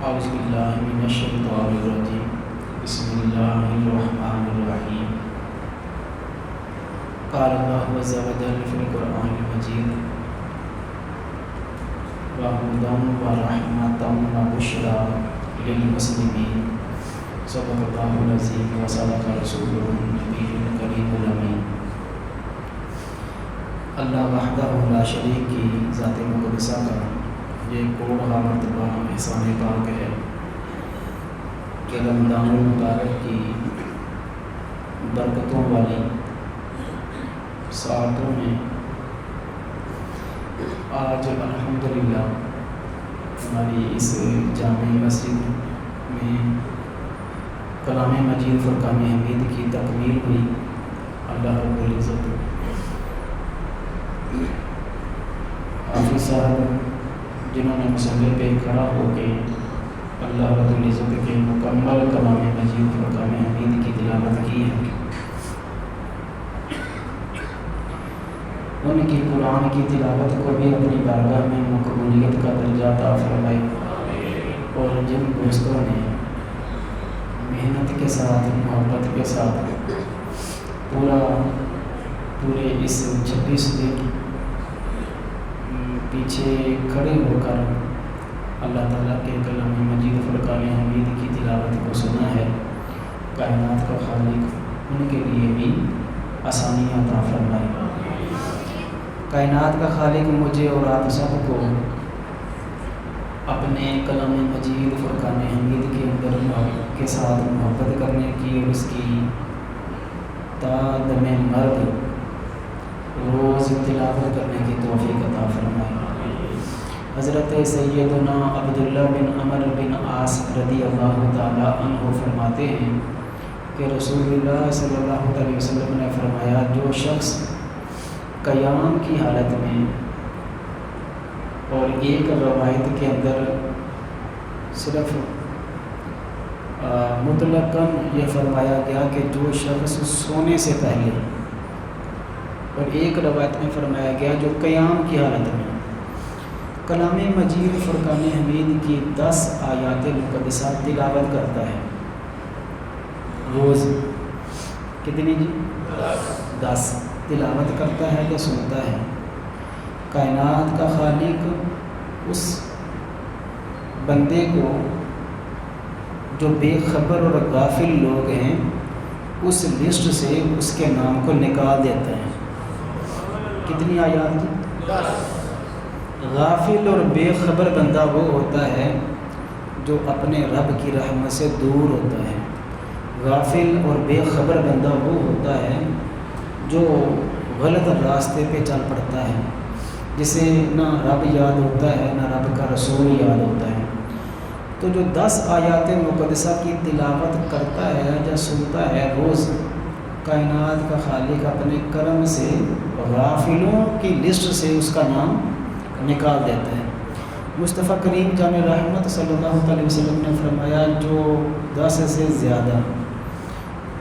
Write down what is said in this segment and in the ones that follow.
اعوذ باللہ من الشیطان الرجیم بسم اللہ الرحمن الرحیم قال اللہ عز و جل فی القرآن المجید وَهُدًى وَرَحْمَةً وَبُشْرَىٰ لِلْمُسْلِمِينَ صدق اللہ العظیم وصدق رسولہ النبی الکریم الامین۔ اللہ وحدہ لا شریک کی ذات مقدسہ کا یہ کوڑا مرتبہ احسان پاک ہے کہ رمضان المبارک کی برکتوں والی ساعتوں میں آج الحمدللہ ہماری اس جامع مسجد میں کلام مجید فرقان حمید کی تکمیل ہوئی۔ اللہ رب العزت حافظ صاحب جنہوں نے مسئلے پہ کھڑا ہو کے اللہ رب العزت کے مکمل کلام مجید فرقان حمید کی تلاوت کی ہے، ان کی قرآن کی تلاوت کو بھی اپنی بارگاہ میں مقبولیت کا درجہ عطا فرمائے، اور جن دوستوں نے محنت کے ساتھ محبت کے ساتھ پورے اس 26 دن پیچھے کھڑے ہو کر اللہ تعالیٰ کے کلام مجید فرقان حمید کی تلاوت کو سنا ہے، کائنات کا خالق ان کے لیے بھی آسانیاں عطا فرمائے۔ کائنات کا خالق مجھے اور آپ سب کو اپنے کلام مجید فرقان حمید کے اندر کے ساتھ محبت کرنے کی اور اس کی تا دم مرگ روز تلاوت کرنے کی توفیق عطا فرمائے۔ حضرت سیدنا عبداللہ بن عمر بن عاص رضی اللہ تعالی عنہ فرماتے ہیں کہ رسول اللہ صلی اللہ علیہ وسلم نے فرمایا، جو شخص قیام کی حالت میں، اور ایک روایت کے اندر صرف مطلقاً یہ فرمایا گیا کہ جو شخص سونے سے پہلے، اور ایک روایت میں فرمایا گیا جو قیام کی حالت میں کلام مجید فرقان حمید کی 10 آیات مقدسہ تلاوت کرتا ہے روز۔ کتنی جی؟ 10 تلاوت کرتا ہے یا سنتا ہے۔ کائنات کا خالق اس بندے کو جو بے خبر اور غافل لوگ ہیں اس لسٹ سے اس کے نام کو نکال دیتا ہے۔ کتنی آیات جی؟ 10۔ غافل اور بے خبر بندہ وہ ہوتا ہے جو اپنے رب کی رحمت سے دور ہوتا ہے۔ غافل اور بے خبر بندہ وہ ہوتا ہے جو غلط راستے پہ چل پڑتا ہے، جسے نہ رب یاد ہوتا ہے نہ رب کا رسول یاد ہوتا ہے۔ تو جو 10 آیات مقدسہ کی تلاوت کرتا ہے یا سنتا ہے روز، کائنات کا خالق اپنے کرم سے غافلوں کی لسٹ سے اس کا نام نکال دیتا ہے۔ مصطفیٰ کریم جامع رحمت صلی اللہ علیہ وسلم نے فرمایا، جو 10 سے زیادہ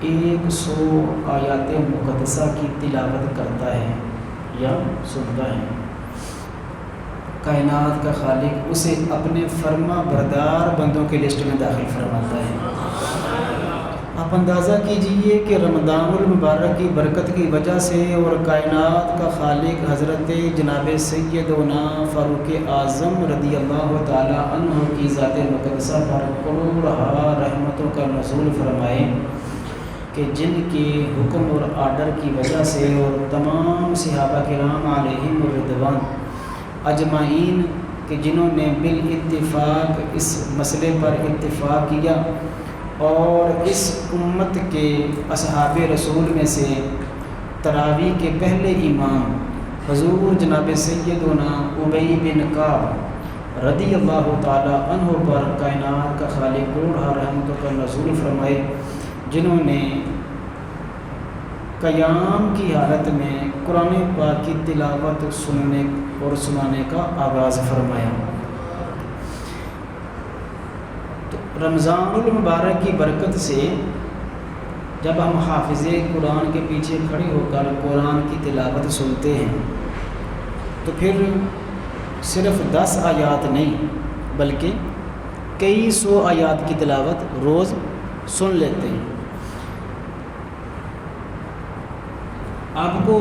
100 آیات مقدسہ کی تلاوت کرتا ہے یا سنتا ہے، کائنات کا خالق اسے اپنے فرما بردار بندوں کے لسٹ میں داخل فرماتا ہے۔ آپ اندازہ کیجئے کہ رمضان المبارک کی برکت کی وجہ سے اور کائنات کا خالق حضرت جناب سیدنا فاروق اعظم رضی اللہ تعالی عنہ کی ذات مقدسہ پر کروڑہا رحمتوں کا نزول فرمائے کہ جن کے حکم اور آرڈر کی وجہ سے اور تمام صحابہ کرام علیہم الرضوان اجمعین کہ جنہوں نے بالاتفاق اس مسئلے پر اتفاق کیا، اور اس امت کے اصحاب رسول میں سے تراویح کے پہلے امام حضور جناب سیدنا ابی بن کعب رضی اللہ تعالی عنہ پر کائنات کا خالق کروڑہا رحمتوں کا نزول فرمائے، جنہوں نے قیام کی حالت میں قرآن پاک کی تلاوت سننے اور سنانے کا آغاز فرمایا۔ رمضان المبارک کی برکت سے جب ہم حافظ قرآن کے پیچھے کھڑے ہو کر قرآن کی تلاوت سنتے ہیں تو پھر صرف 10 آیات نہیں بلکہ کئی سو آیات کی تلاوت روز سن لیتے ہیں۔ آپ کو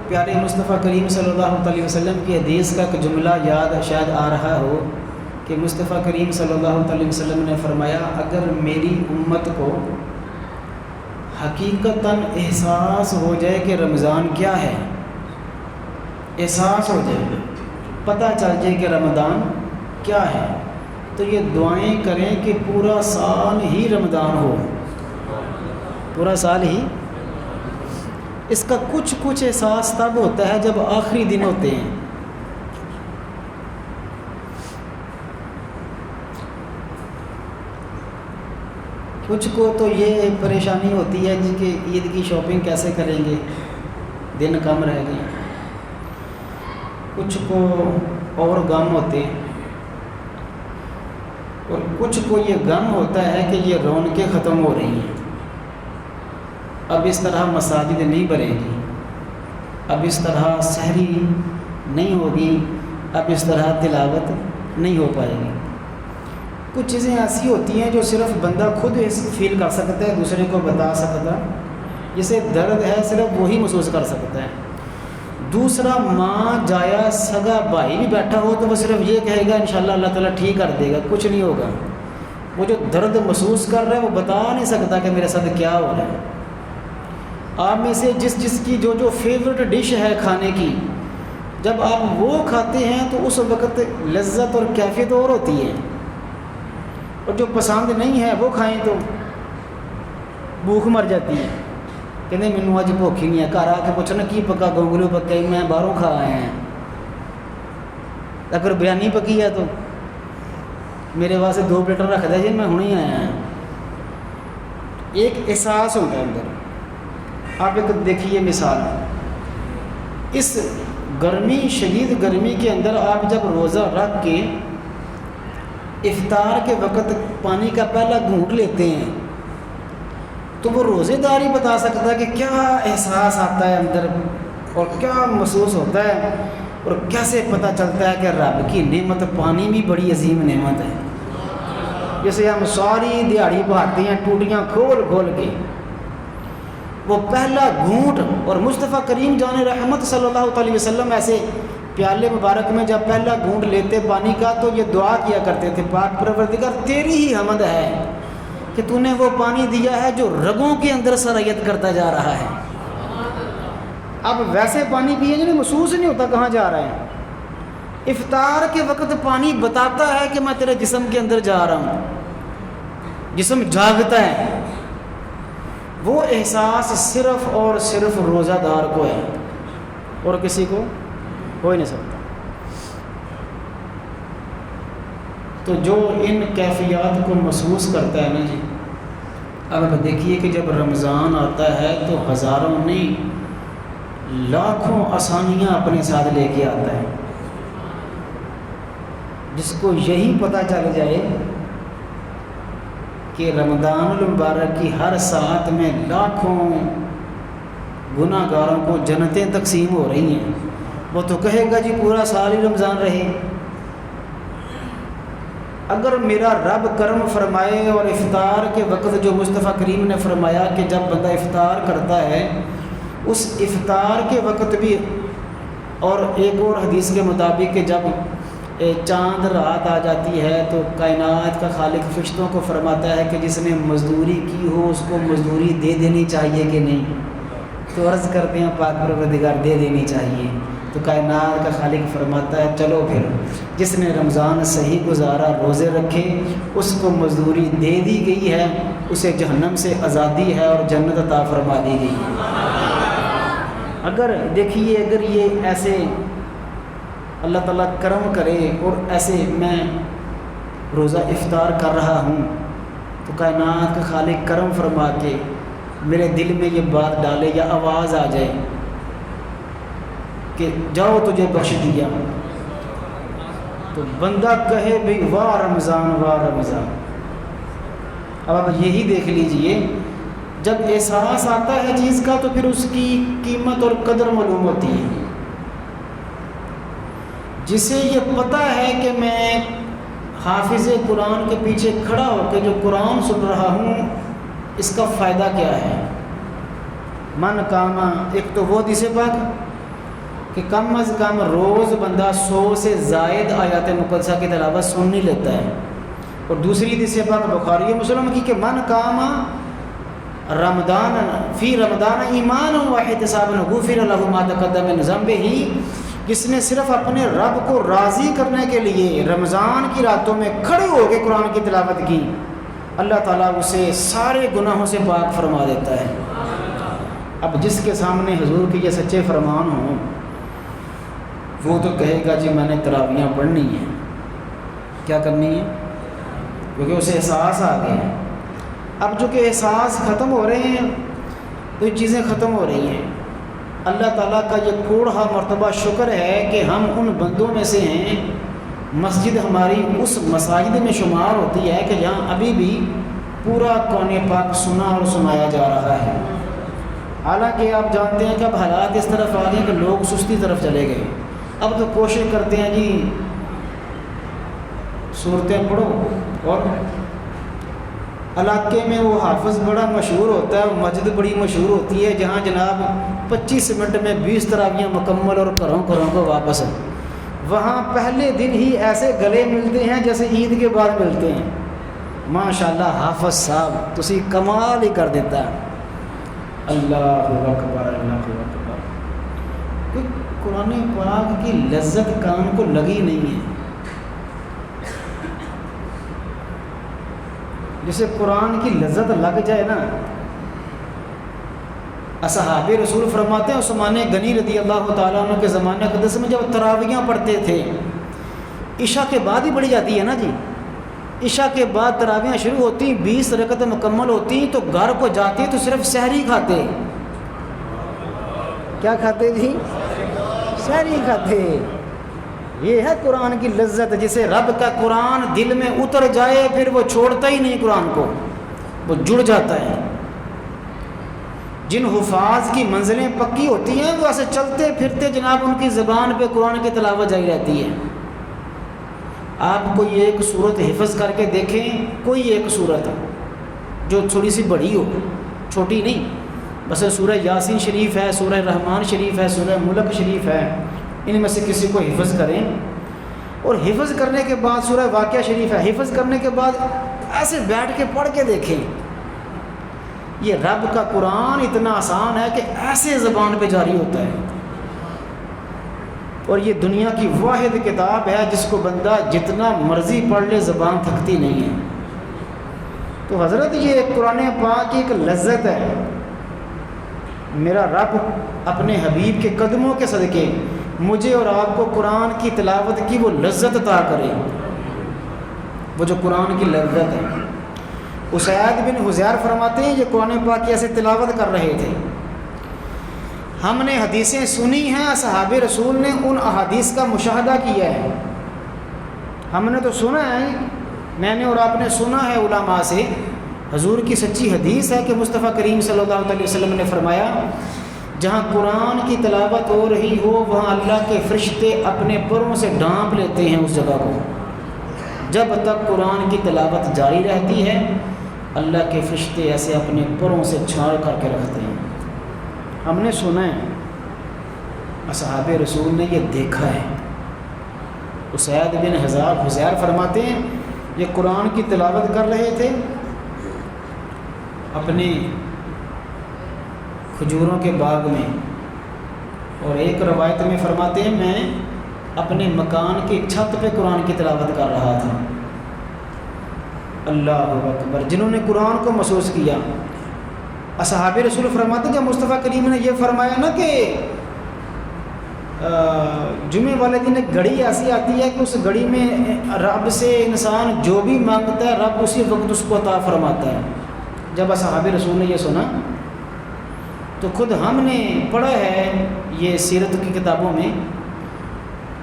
پیارے مصطفیٰ کریم صلی اللہ علیہ وسلم کی حدیث کا ایک جملہ یاد شاید آ رہا ہو کہ مصطفیٰ کریم صلی اللہ علیہ وسلم نے فرمایا، اگر میری امت کو حقیقتاً احساس ہو جائے کہ رمضان کیا ہے، احساس ہو جائے، پتہ چل جائے کہ رمضان کیا ہے، تو یہ دعائیں کریں کہ پورا سال ہی رمضان ہو، پورا سال ہی۔ اس کا کچھ احساس تب ہوتا ہے جب آخری دن ہوتے ہیں۔ کچھ کو تو یہ پریشانی ہوتی ہے جی کہ عید کی شاپنگ کیسے کریں گے، دن کم رہ گئے، کچھ کو اور غم ہوتے ہیں، اور کچھ کو یہ غم ہوتا ہے کہ یہ رونقیں ختم ہو رہی ہیں، اب اس طرح مساجد نہیں بھریں گی، اب اس طرح سحری نہیں ہوگی، اب اس طرح تلاوت نہیں ہو پائے گی۔ کچھ چیزیں ایسی ہوتی ہیں جو صرف بندہ خود فیل کر سکتا ہے، دوسرے کو بتا سکتا، جسے درد ہے صرف وہی محسوس کر سکتا ہے۔ دوسرا ماں جایا سگا بھائی بھی بیٹھا ہو تو وہ صرف یہ کہے گا انشاءاللہ اللہ تعالیٰ ٹھیک کر دے گا، کچھ نہیں ہوگا۔ وہ جو درد محسوس کر رہا ہے وہ بتا نہیں سکتا کہ میرے ساتھ کیا ہو رہا ہے۔ آپ میں سے جس کی جو فیورٹ ڈش ہے کھانے کی، جب آپ وہ کھاتے ہیں تو اس وقت لذت اور کیفیت اور ہوتی ہے، اور جو پسند نہیں ہے وہ کھائیں تو بھوک مر جاتی ہے، کہتے ہیں مینوں اج بھوک ہی نہیں ہے، گھر آ کے پوچھنا کی پکا، گونگلو پکے، میں باہروں کھا آئے ہیں، اگر بریانی پکی ہے تو میرے واسطے 2 پلیٹر رکھ دے جی، میں ہوں ہی آیا ہوں۔ ایک احساس ہوتا ہے اندر۔ آپ ایک دیکھیے مثال، اس گرمی، شدید گرمی کے اندر آپ جب روزہ رکھ کے افطار کے وقت پانی کا پہلا گھونٹ لیتے ہیں تو وہ روزے دار ہی بتا سکتا ہے کہ کیا احساس آتا ہے اندر اور کیا محسوس ہوتا ہے، اور کیسے پتہ چلتا ہے کہ رب کی نعمت پانی بھی بڑی عظیم نعمت ہے، جیسے ہم ساری دیہڑی بہاتے ہیں ٹوٹیاں کھول کھول کے، وہ پہلا گھونٹ، اور مصطفیٰ کریم جان رحمت صلی اللہ علیہ وسلم ایسے پیالے مبارک میں جب پہلا گھونٹ لیتے پانی کا تو یہ دعا کیا کرتے تھے، پاک پروردگار تیری ہی حمد ہے کہ تو نے وہ پانی دیا ہے جو رگوں کے اندر سرایت کرتا جا رہا ہے۔ اب ویسے پانی پیے جنہیں محسوس نہیں ہوتا کہاں جا رہا ہے، افطار کے وقت پانی بتاتا ہے کہ میں تیرے جسم کے اندر جا رہا ہوں، جسم جاگتا ہے۔ وہ احساس صرف اور صرف روزہ دار کو ہے اور کسی کو ہو ہی نہیں سکتا۔ تو جو ان کیفیات کو محسوس کرتا ہے نا جی، اب آپ دیکھیے کہ جب رمضان آتا ہے تو ہزاروں نہیں لاکھوں آسانیاں اپنے ساتھ لے کے آتا ہے۔ جس کو یہی پتہ چل جائے کہ رمضان المبارک کی ہر ساعت میں لاکھوں گناہ گاروں کو جنتیں تقسیم ہو رہی ہیں، وہ تو کہے گا جی پورا سال ہی رمضان رہے۔ اگر میرا رب کرم فرمائے اور افطار کے وقت جو مصطفیٰ کریم نے فرمایا کہ جب بندہ افطار کرتا ہے اس افطار کے وقت بھی، اور ایک اور حدیث کے مطابق کہ جب چاند رات آ جاتی ہے تو کائنات کا خالق فرشتوں کو فرماتا ہے کہ جس نے مزدوری کی ہو اس کو مزدوری دے دینی چاہیے کہ نہیں، تو عرض کرتے ہیں پاک پروردگار دے دینی چاہیے۔ تو کائنات کا خالق فرماتا ہے چلو پھر جس نے رمضان صحیح گزارا، روزے رکھے، اس کو مزدوری دے دی گئی ہے، اسے جہنم سے آزادی ہے اور جنت عطا فرما دی گئی ہے۔ اگر دیکھیے اگر یہ ایسے اللہ تعالیٰ کرم کرے اور ایسے میں روزہ افطار کر رہا ہوں تو کائنات کا خالق کرم فرما کے میرے دل میں یہ بات ڈالے یا آواز آ جائے کہ جاؤ تجھے بخش دیا، تو بندہ کہے بھی واہ رمضان واہ رمضان۔ اب آپ یہی دیکھ لیجئے، جب احساس آتا ہے چیز کا تو پھر اس کی قیمت اور قدر معلوم ہوتی ہے۔ جسے یہ پتہ ہے کہ میں حافظ قرآن کے پیچھے کھڑا ہو کے جو قرآن سن رہا ہوں اس کا فائدہ کیا ہے؟ من کاما، ایک تو وہ حدیث پاک کہ کم از کم روز بندہ 100 سے زائد آیات مقدسہ کی تلاوت سن نہیں لیتا ہے، اور دوسری حدیث پاک بخاری و مسلم کی کہ من کاما رمضان فی رمضان ایمان و احتسابا غفر له ما تقدم من ذنبہ، جس نے صرف اپنے رب کو راضی کرنے کے لیے رمضان کی راتوں میں کھڑے ہو کے قرآن کی تلاوت کی، اللہ تعالیٰ اسے سارے گناہوں سے پاک فرما دیتا ہے۔ اب جس کے سامنے حضور کے یہ سچے فرمان ہوں وہ تو کہے گا جی میں نے تراویحاں پڑھنی ہیں، کیا کرنی ہے؟ کیونکہ اسے احساس آ گیا ہے۔ اب جو کہ احساس ختم ہو رہے ہیں تو یہ چیزیں ختم ہو رہی ہیں۔ اللہ تعالیٰ کا یہ کوڑھا مرتبہ شکر ہے کہ ہم ان بندوں میں سے ہیں، مسجد ہماری اس مساجد میں شمار ہوتی ہے کہ جہاں ابھی بھی پورا کون پاک سنا اور سنایا جا رہا ہے۔ حالانکہ آپ جانتے ہیں کہ اب حالات اس طرف آ گئے کہ لوگ سستی طرف چلے گئے، اب تو کوشش کرتے ہیں جی صورتیں پڑھو، اور علاقے میں وہ حافظ بڑا مشہور ہوتا ہے، مسجد بڑی مشہور ہوتی ہے جہاں جناب 25 منٹ میں 20 تراویحاں مکمل اور گھروں کو واپس ہیں۔ وہاں پہلے دن ہی ایسے گلے ملتے ہیں جیسے عید کے بعد ملتے ہیں۔ ماشاءاللہ حافظ صاحب تسی کمال ہی کر دیتا ہے۔ اللہ اکبر اللہ اکبر۔ کہ قرآن پاک کی لذت کان کو لگی نہیں ہے۔ جسے قرآن کی لذت لگ جائے نا، اصحاب رسول فرماتے ہیں عثمان غنی رضی اللہ تعالیٰ عنہ کے زمانہ قدس میں جب تراویحاں پڑھتے تھے، عشاء کے بعد ہی پڑھی جاتی ہے نا جی، عشاء کے بعد تراویحاں شروع ہوتی، 20 رکعتیں مکمل ہوتی تو گھر کو جاتے تو صرف سحری کھاتے۔ کیا کھاتے جی؟ سحری کھاتے۔ یہ ہے قرآن کی لذت، جسے رب کا قرآن دل میں اتر جائے پھر وہ چھوڑتا ہی نہیں قرآن کو، وہ جڑ جاتا ہے۔ جن حفاظ کی منزلیں پکی ہوتی ہیں وہ ایسے چلتے پھرتے جناب ان کی زبان پہ قرآن کی تلاوت جاری رہتی ہے۔ آپ کوئی ایک صورت حفظ کر کے دیکھیں، کوئی ایک صورت جو تھوڑی سی بڑی ہو، چھوٹی نہیں، بس سورہ یاسین شریف ہے، سورہ رحمان شریف ہے، سورہ ملک شریف ہے، ان میں سے کسی کو حفظ کریں، اور حفظ کرنے کے بعد سورہ واقعہ شریف ہے، حفظ کرنے کے بعد ایسے بیٹھ کے پڑھ کے دیکھیں۔ یہ رب کا قرآن اتنا آسان ہے کہ ایسے زبان پہ جاری ہوتا ہے، اور یہ دنیا کی واحد کتاب ہے جس کو بندہ جتنا مرضی پڑھ لے زبان تھکتی نہیں ہے۔ تو حضرت یہ قرآن پاک کی ایک لذت ہے۔ میرا رب اپنے حبیب کے قدموں کے صدقے مجھے اور آپ کو قرآن کی تلاوت کی وہ لذت عطا کرے، وہ جو قرآن کی لذت ہے۔ اسید بن حذیر فرماتے ہیں یہ قرآن پاک کی ایسے تلاوت کر رہے تھے، ہم نے حدیثیں سنی ہیں، اصحاب رسول نے ان احادیث کا مشاہدہ کیا ہے۔ ہم نے تو سنا ہے، میں نے اور آپ نے سنا ہے علماء سے، حضور کی سچی حدیث ہے کہ مصطفیٰ کریم صلی اللہ علیہ وسلم نے فرمایا جہاں قرآن کی تلاوت ہو رہی ہو وہاں اللہ کے فرشتے اپنے پروں سے ڈھانپ لیتے ہیں اس جگہ کو۔ جب تک قرآن کی تلاوت جاری رہتی ہے اللہ کے فرشتے ایسے اپنے پروں سے چھاڑ کر کے رکھتے ہیں۔ ہم نے سنا ہے، اصحاب رسول نے یہ دیکھا ہے۔ اسید بن حذیر فرماتے ہیں یہ قرآن کی تلاوت کر رہے تھے اپنے کھجوروں کے باغ میں، اور ایک روایت میں فرماتے ہیں میں اپنے مکان کی چھت پہ قرآن کی تلاوت کر رہا تھا۔ اللہ اکبر۔ جنہوں نے قرآن کو محسوس کیا، اصحاب رسول فرماتے ہیں جب مصطفیٰ کریم نے یہ فرمایا نا کہ جمعے والے دن ایک گھڑی ایسی آتی ہے کہ اس گھڑی میں رب سے انسان جو بھی مانگتا ہے رب اسی وقت اس کو عطا فرماتا ہے۔ جب اصحاب رسول نے یہ سنا تو خود ہم نے پڑھا ہے یہ سیرت کی کتابوں میں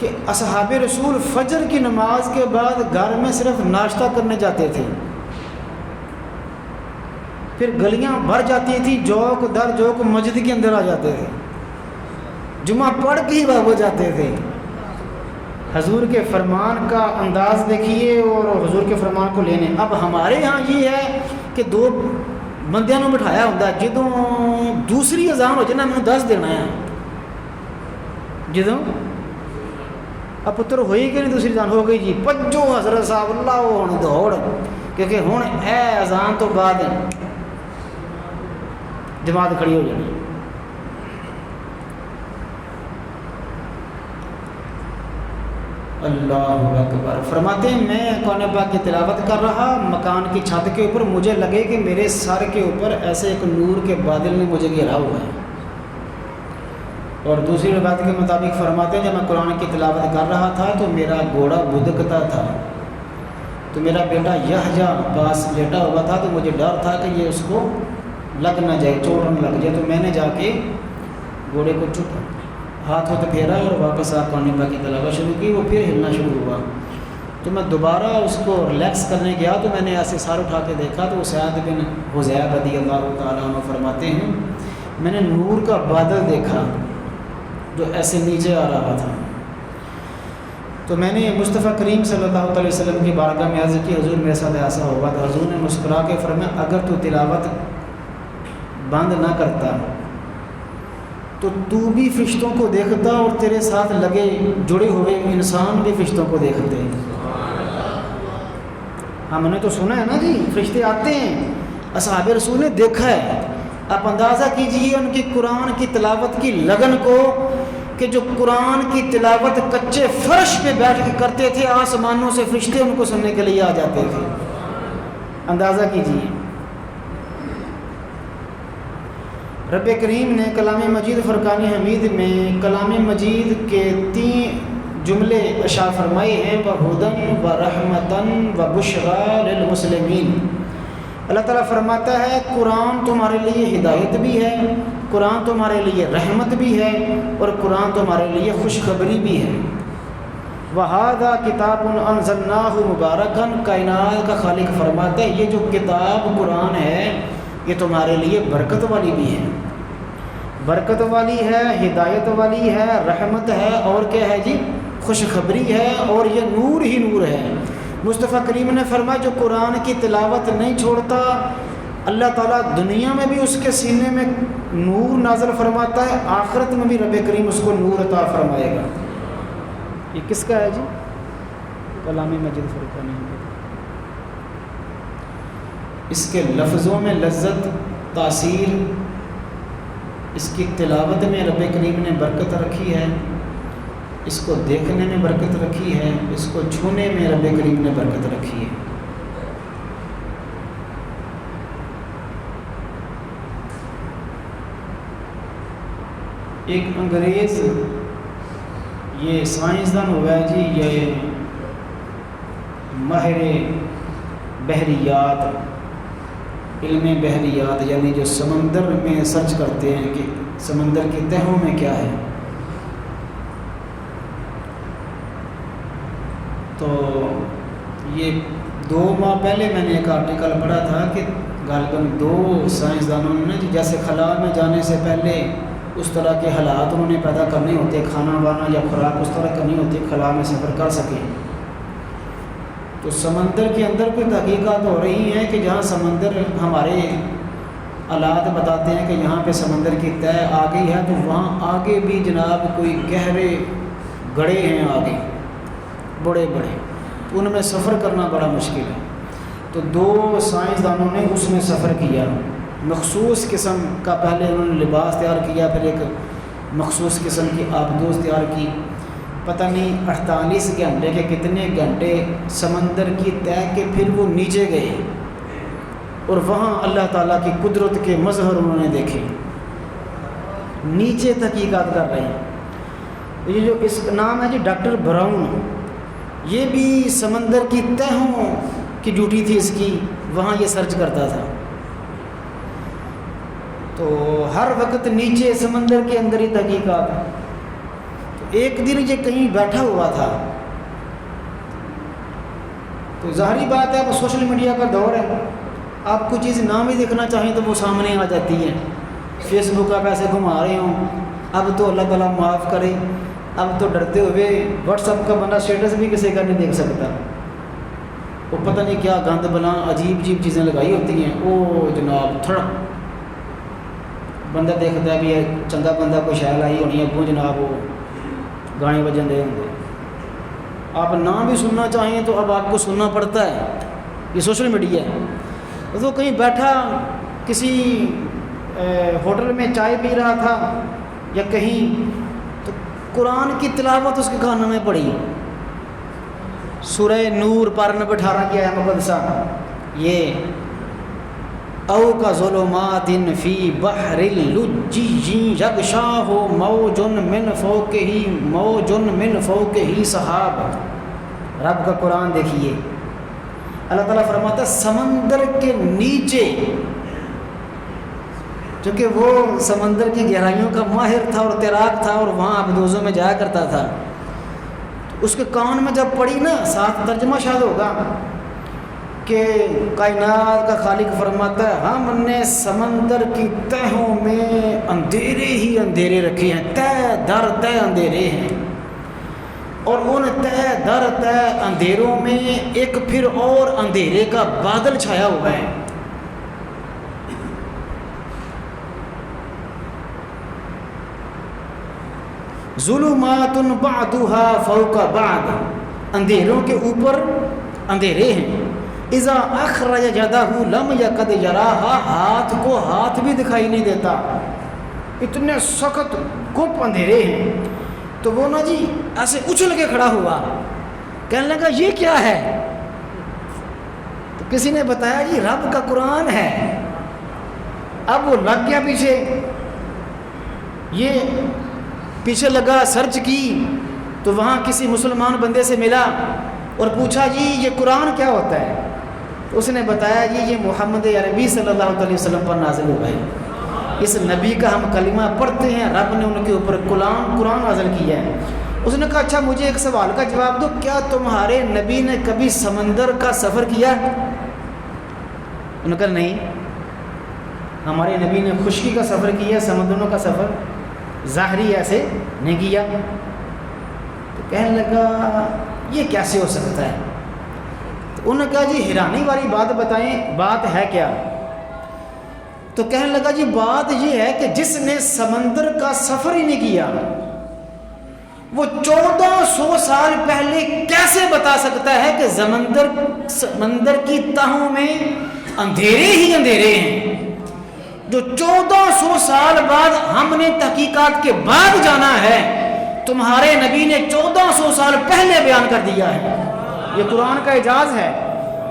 کہ اصحاب رسول فجر کی نماز کے بعد گھر میں صرف ناشتہ کرنے جاتے تھے، پھر گلیاں بھر جاتی تھی، جوک در جوک مسجد کے اندر آ جاتے تھے، جمعہ پڑھ کے ہی واپس جاتے تھے۔ حضور کے فرمان کا انداز دیکھیے اور حضور کے فرمان کو لینے. اب ہمارے ہاں یہ ہے کہ دو بندیاں نوں بٹھایا ہوتا ہے، جدوں دوسری اذان ہو جائے نا میں دس دینا ہے، جدوں اب پتر ہوئی کہ نہیں دوسری اذان ہو گئی جی پجو حضرت صاحب اللہ وہ ہوں دوڑ، کیونکہ ہوں اے اذان تو بعد جماعت کھڑی ہو جانی. اللہ اکبر. فرماتے ہیں میں قرآن پاک کی تلاوت کر رہا مکان کی چھت کے اوپر، مجھے لگے کہ میرے سر کے اوپر ایسے ایک نور کے بادل نے مجھے گھیرا ہوا ہے. اور دوسری روایت کے مطابق فرماتے ہیں جب میں قرآن کی تلاوت کر رہا تھا تو میرا گھوڑا بدکتا تھا، تو میرا بیٹا یحییٰ پاس لیٹا ہوا تھا، تو مجھے ڈر تھا کہ یہ اس کو لگ نہ جائے، چوٹ نہ لگ جائے. تو میں نے جا کے گھوڑے کو چپ ہاتھ پھیرا اور واپس آ قرآن پاک کی تلاوت شروع کی. وہ پھر ہلنا شروع ہوا تو میں دوبارہ اس کو ریلیکس کرنے گیا تو میں نے ایسے سار اٹھا کے دیکھا تو سعد بن حذیفہ رضی اللہ تعالیٰ عنہ فرماتے ہیں میں نے نور کا بادل دیکھا جو ایسے نیچے آ رہا تھا. تو میں نے مصطفیٰ کریم صلی اللہ علیہ وسلم کی بارگاہ میں عرض کی حضور میرے ساتھ ایسا ہوا. تو حضور نے مسکرا کے فرمایا اگر تو تلاوت بند نہ کرتا تو تو بھی فرشتوں کو دیکھتا اور تیرے ساتھ لگے جڑے ہوئے انسان بھی فرشتوں کو دیکھتے. ہم نے تو سنا ہے نا جی فرشتے آتے ہیں، اصحاب رسول نے دیکھا ہے. آپ اندازہ کیجئے ان کی قرآن کی تلاوت کی لگن کو کہ جو قرآن کی تلاوت کچے فرش پہ بیٹھ کے کرتے تھے آسمانوں سے فرشتے ان کو سننے کے لیے آ جاتے تھے. اندازہ کیجئے. رب کریم نے کلام مجید فرقان حمید میں کلام مجید کے 3 جملے اشار فرمائے ہیں وَهُدًى وَرَحْمَةً وَبُشْرَى لِلْمُسْلِمِينَ. اللہ تعالیٰ فرماتا ہے قرآن تمہارے لیے ہدایت بھی ہے، قرآن تمہارے لیے رحمت بھی ہے اور قرآن تمہارے لیے خوشخبری بھی ہے. وَهَذَا كِتَابٌ أَنزَلْنَاهُ مُبَارَكًا. کائنات کا خالق فرماتا ہے یہ جو کتاب قرآن ہے یہ تمہارے لیے برکت والی بھی ہے، برکت والی ہے، ہدایت والی ہے، رحمت ہے اور کیا ہے جی خوشخبری ہے اور یہ نور ہی نور ہے. مصطفیٰ کریم نے فرمایا جو قرآن کی تلاوت نہیں چھوڑتا اللہ تعالیٰ دنیا میں بھی اس کے سینے میں نور نازل فرماتا ہے، آخرت میں بھی رب کریم اس کو نور عطا فرمائے گا. یہ کس کا ہے جی؟ کلام مجید فرقان حمید. اس کے لفظوں میں لذت، تاثیر، اس کی تلاوت میں رب کریم نے برکت رکھی ہے، اس کو دیکھنے میں برکت رکھی ہے، اس کو چھونے میں رب کریم نے برکت رکھی ہے. ایک انگریز یہ سائنسدان ہوا ہے جی، یہ ماہر بحریات، علم بحریات یعنی جو سمندر میں سرچ کرتے ہیں کہ سمندر کی تہوں میں کیا ہے. تو یہ 2 ماہ پہلے میں نے ایک آرٹیکل پڑھا تھا کہ غالباً 2 سائنسدانوں نے جیسے خلا میں جانے سے پہلے اس طرح کے حالات انہوں نے پیدا کرنے ہوتے، کھانا وانا یا خوراک اس طرح کرنی ہوتی خلا میں سفر کر سکیں. تو سمندر کے اندر کوئی تحقیقات ہو رہی ہیں کہ جہاں سمندر ہمارے آلات بتاتے ہیں کہ یہاں پہ سمندر کی تہ آ گئی ہے تو وہاں آگے بھی جناب کوئی گہرے گڑھے ہیں آگے بڑے بڑے، تو ان میں سفر کرنا بڑا مشکل ہے. تو 2 سائنسدانوں نے اس میں سفر کیا، مخصوص قسم کا پہلے انہوں نے لباس تیار کیا، پھر ایک مخصوص قسم کی آبدوز تیار کی. پتہ نہیں 48 گھنٹے کے کتنے گھنٹے سمندر کی تہ کے پھر وہ نیچے گئے اور وہاں اللہ تعالیٰ کی قدرت کے مظہر انہوں نے دیکھے. نیچے تحقیقات کر رہے ہیں. یہ جو اس کا نام ہے جی ڈاکٹر براؤن، یہ بھی سمندر کی تہوں کی ڈیوٹی تھی اس کی، وہاں یہ سرچ کرتا تھا. تو ہر وقت نیچے سمندر کے اندر ہی تحقیقات. تو ایک دن یہ کہیں بیٹھا ہوا تھا، تو ظاہری بات ہے اب سوشل میڈیا کا دور ہے، آپ کوئی چیز نہ بھی دیکھنا چاہیں تو وہ سامنے آ جاتی ہے. فیس بک آپ ایسے گھما رہے ہوں، اب تو اللہ تعالیٰ معاف کرے اب تو ڈرتے ہوئے واٹس ایپ کا بندہ اسٹیٹس بھی کسی کا نہیں دیکھ سکتا، وہ پتہ نہیں کیا گند بلا عجیب عجیب چیزیں لگائی ہوتی ہیں، وہ جناب تھوڑا بندہ دیکھتا ہے بھی یہ چنگا بندہ کوئی شاید آئی ہونی ہے، وہ جناب وہ گانے بجن دے ہوں گے۔ آپ نہ بھی سننا چاہیں تو اب آپ کو سننا پڑتا ہے، یہ سوشل میڈیا ہے۔ تو کہیں بیٹھا کسی ہوٹل میں چائے پی رہا تھا یا کہیں، تو قرآن کی تلاوت اس کے کانوں میں پڑی، سورہ نور پارہ نمبر 18 کی آیت مقدسہ، یہ او کا ظلمات فی بحر اللجی یغشاہ موج من فوقہ سحاب۔ رب کا قرآن دیکھیے، اللہ تعالیٰ فرماتا ہے سمندر کے نیچے، چونکہ وہ سمندر کی گہرائیوں کا ماہر تھا اور تیراک تھا اور وہاں آبدوزوں میں جایا کرتا تھا، اس کے کان میں جب پڑی نا، ساتھ ترجمہ شاید ہوگا کہ کائنات کا خالق فرماتا ہے ہم نے سمندر کی تہوں میں اندھیرے ہی اندھیرے رکھے ہیں، تہ در تہ اندھیرے ہیں، اور ان تہ در تہ اندھیروں میں ایک پھر اور اندھیرے کا بادل چھایا ہوا ہے۔ ظلمات بعضها فوق بعض، اندھیروں کے اوپر اندھیرے ہیں۔ اذا اخرج یدہ لم یکد یراہا، ہاتھ کو ہاتھ بھی دکھائی نہیں دیتا، اتنے سخت گپ اندھیرے ہیں۔ تو وہ نا جی ایسے اچھل کے کھڑا ہوا، کہنے لگا یہ کیا ہے؟ تو کسی نے بتایا جی رب کا قرآن ہے۔ اب وہ لگ گیا پیچھے، یہ پیچھے لگا، سرچ کی تو وہاں کسی مسلمان بندے سے ملا اور پوچھا جی یہ قرآن کیا ہوتا ہے؟ تو اس نے بتایا جی یہ محمد عربی صلی اللہ علیہ وسلم پر نازل ہوا ہے، اس نبی کا ہم کلمہ پڑھتے ہیں، رب نے ان کے اوپر قرآن نازل کیا ہے۔ اس نے کہا اچھا مجھے ایک سوال کا جواب دو، کیا تمہارے نبی نے کبھی سمندر کا سفر کیا؟ انہوں نے کہا نہیں، ہمارے نبی نے خشکی کا سفر کیا، سمندروں کا سفر ظاہری ایسے نہیں کیا۔ تو کہنے لگا یہ کیسے ہو سکتا ہے؟ تو انہوں نے کہا جی حیرانی والی بات بتائیں، بات ہے کیا؟ تو کہنے لگا جی بات یہ ہے کہ جس نے سمندر کا سفر ہی نہیں کیا، وہ 1400 سال پہلے کیسے بتا سکتا ہے کہ سمندر کی تہوں میں اندھیرے ہی اندھیرے ہیں؟ جو 1400 سال بعد ہم نے تحقیقات کے بعد جانا ہے، تمہارے نبی نے 1400 سال پہلے بیان کر دیا ہے، یہ قرآن کا اعجاز ہے۔